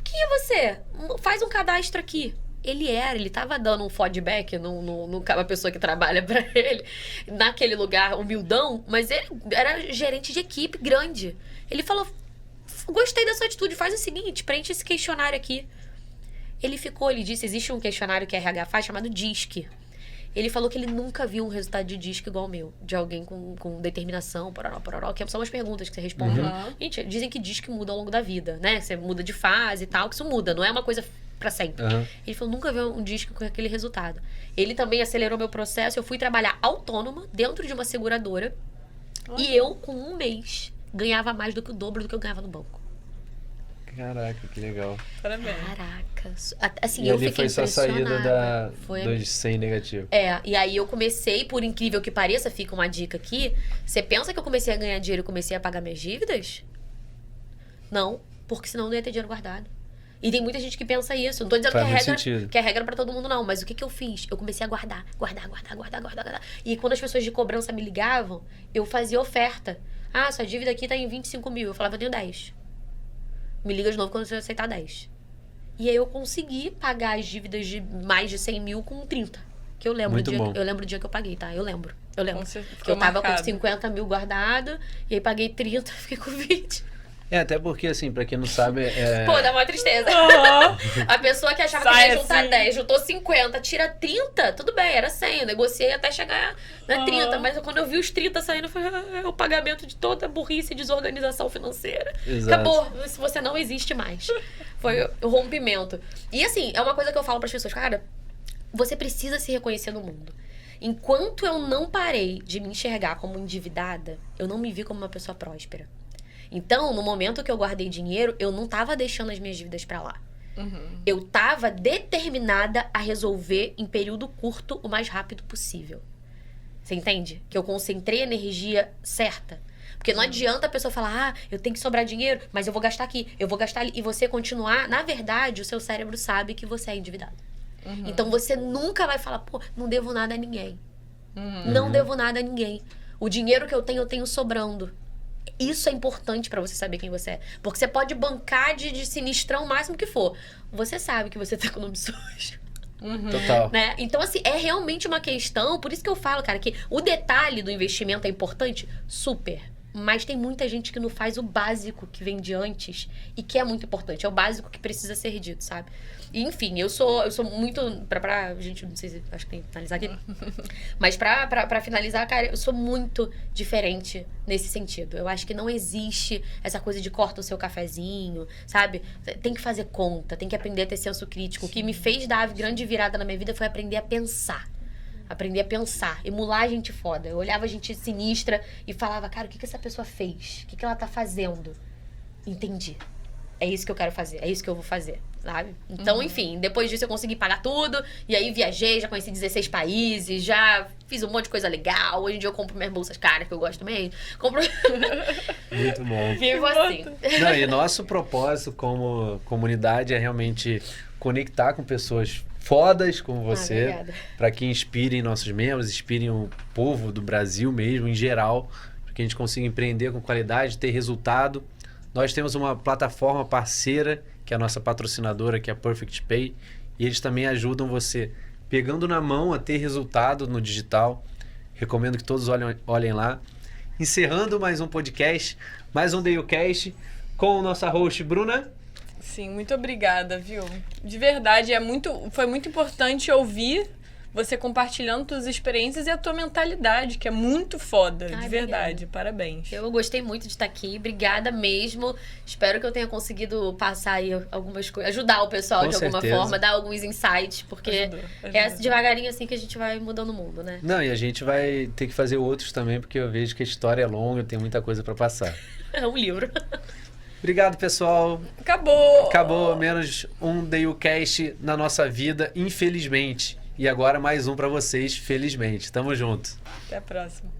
Quem é você? Faz um cadastro aqui. Ele tava dando um feedback numa pessoa que trabalha pra ele, naquele lugar humildão, mas ele era gerente de equipe grande. Ele falou, gostei da sua atitude, faz o seguinte, preenche esse questionário aqui. Ele disse, existe um questionário que a RH faz chamado DISC. Ele falou que ele nunca viu um resultado de DISC igual o meu, de alguém com determinação, pororó, que são umas perguntas que você responde. Gente, dizem que DISC muda ao longo da vida, né? Você muda de fase e tal, que isso muda, não é uma coisa pra sempre. Ele falou, nunca viu um DISC com aquele resultado. Ele também acelerou meu processo, eu fui trabalhar autônoma dentro de uma seguradora e eu, com um mês, ganhava mais do que o dobro do que eu ganhava no banco. Caraca, que legal. Parabéns. Caraca. Assim, E eu ali fiquei foi sua impressionada. saída dos 100 negativo. E aí eu comecei, por incrível que pareça, fica uma dica aqui, você pensa que eu comecei a ganhar dinheiro e comecei a pagar minhas dívidas? Não, porque senão eu não ia ter dinheiro guardado. E tem muita gente que pensa isso. Não tô dizendo que é regra pra todo mundo, não. Mas o que eu fiz? Eu comecei a guardar. E quando as pessoas de cobrança me ligavam, eu fazia oferta. Ah, sua dívida aqui tá em 25 mil. Eu falava, eu tenho 10. Me liga de novo quando você aceitar 10. E aí eu consegui pagar as dívidas de mais de 100 mil com 30. Que eu lembro o dia que eu paguei, tá? Eu lembro. Que eu tava com 50 mil guardado, e aí paguei 30, fiquei com 20. Até porque, assim, pra quem não sabe... Pô, dá uma tristeza. A pessoa que achava que ia juntar 10, juntou 50, tira 30, tudo bem, era 100. Eu negociei até chegar na 30. Mas quando eu vi os 30 saindo, foi o pagamento de toda a burrice e desorganização financeira. Exato. Acabou, se você não existe mais. Foi o rompimento. E assim, é uma coisa que eu falo pras pessoas, cara, você precisa se reconhecer no mundo. Enquanto eu não parei de me enxergar como endividada, eu não me vi como uma pessoa próspera. Então, no momento que eu guardei dinheiro, eu não tava deixando as minhas dívidas pra lá. Eu tava determinada a resolver em período curto o mais rápido possível. Você entende? Que eu concentrei a energia certa. Porque não adianta a pessoa falar, eu tenho que sobrar dinheiro, mas eu vou gastar aqui, eu vou gastar ali. E você continuar, na verdade, o seu cérebro sabe que você é endividado. Então, você nunca vai falar, pô, não devo nada a ninguém. Não devo nada a ninguém. O dinheiro que eu tenho sobrando. Isso é importante pra você saber quem você é. Porque você pode bancar de sinistrão o máximo que for. Você sabe que você tá com o nome sujo. Total. Né? Então, assim, é realmente uma questão... Por isso que eu falo, cara, que o detalhe do investimento é importante. Super. Mas tem muita gente que não faz o básico que vem de antes e que é muito importante. É o básico que precisa ser dito, sabe? E, enfim, eu sou muito... Pra gente, não sei se... Acho que tem que finalizar aqui. Mas pra finalizar, cara, eu sou muito diferente nesse sentido. Eu acho que não existe essa coisa de corta o seu cafezinho, sabe? Tem que fazer conta, tem que aprender a ter senso crítico. Sim. O que me fez dar a grande virada na minha vida foi aprender a pensar. Aprender a pensar, emular gente foda. Eu olhava gente sinistra e falava, cara, o que essa pessoa fez? O que ela tá fazendo? Entendi. É isso que eu quero fazer, é isso que eu vou fazer, sabe? Então, enfim, depois disso eu consegui pagar tudo. E aí viajei, já conheci 16 países, já fiz um monte de coisa legal. Hoje em dia eu compro minhas bolsas caras, que eu gosto mesmo. Compro... Muito bom. Vivo assim. Não, e nosso propósito como comunidade é realmente conectar com pessoas fodas como você, para que inspirem nossos membros, inspirem o povo do Brasil mesmo, em geral, para que a gente consiga empreender com qualidade, ter resultado, Nós temos uma plataforma parceira, que é a nossa patrocinadora, que é a Perfect Pay, e eles também ajudam você, pegando na mão, a ter resultado no digital. Recomendo que todos olhem lá. Encerrando mais um podcast, mais um DayOcast, com a nossa host, Bruna. Sim, muito obrigada, viu? De verdade, foi muito importante ouvir você compartilhando suas experiências e a tua mentalidade, que é muito foda, de verdade. Obrigada. Parabéns. Eu gostei muito de estar aqui. Obrigada mesmo. Espero que eu tenha conseguido passar aí algumas coisas, ajudar o pessoal Com de alguma certeza. forma, dar alguns insights, porque Ajudou. é devagarinho assim que a gente vai mudando o mundo, né? Não, e a gente vai ter que fazer outros também, porque eu vejo que a história é longa, tem muita coisa para passar. É um livro. Obrigado, pessoal. Acabou. Menos um DayOcast na nossa vida, infelizmente. E agora mais um para vocês, felizmente. Tamo junto. Até a próxima.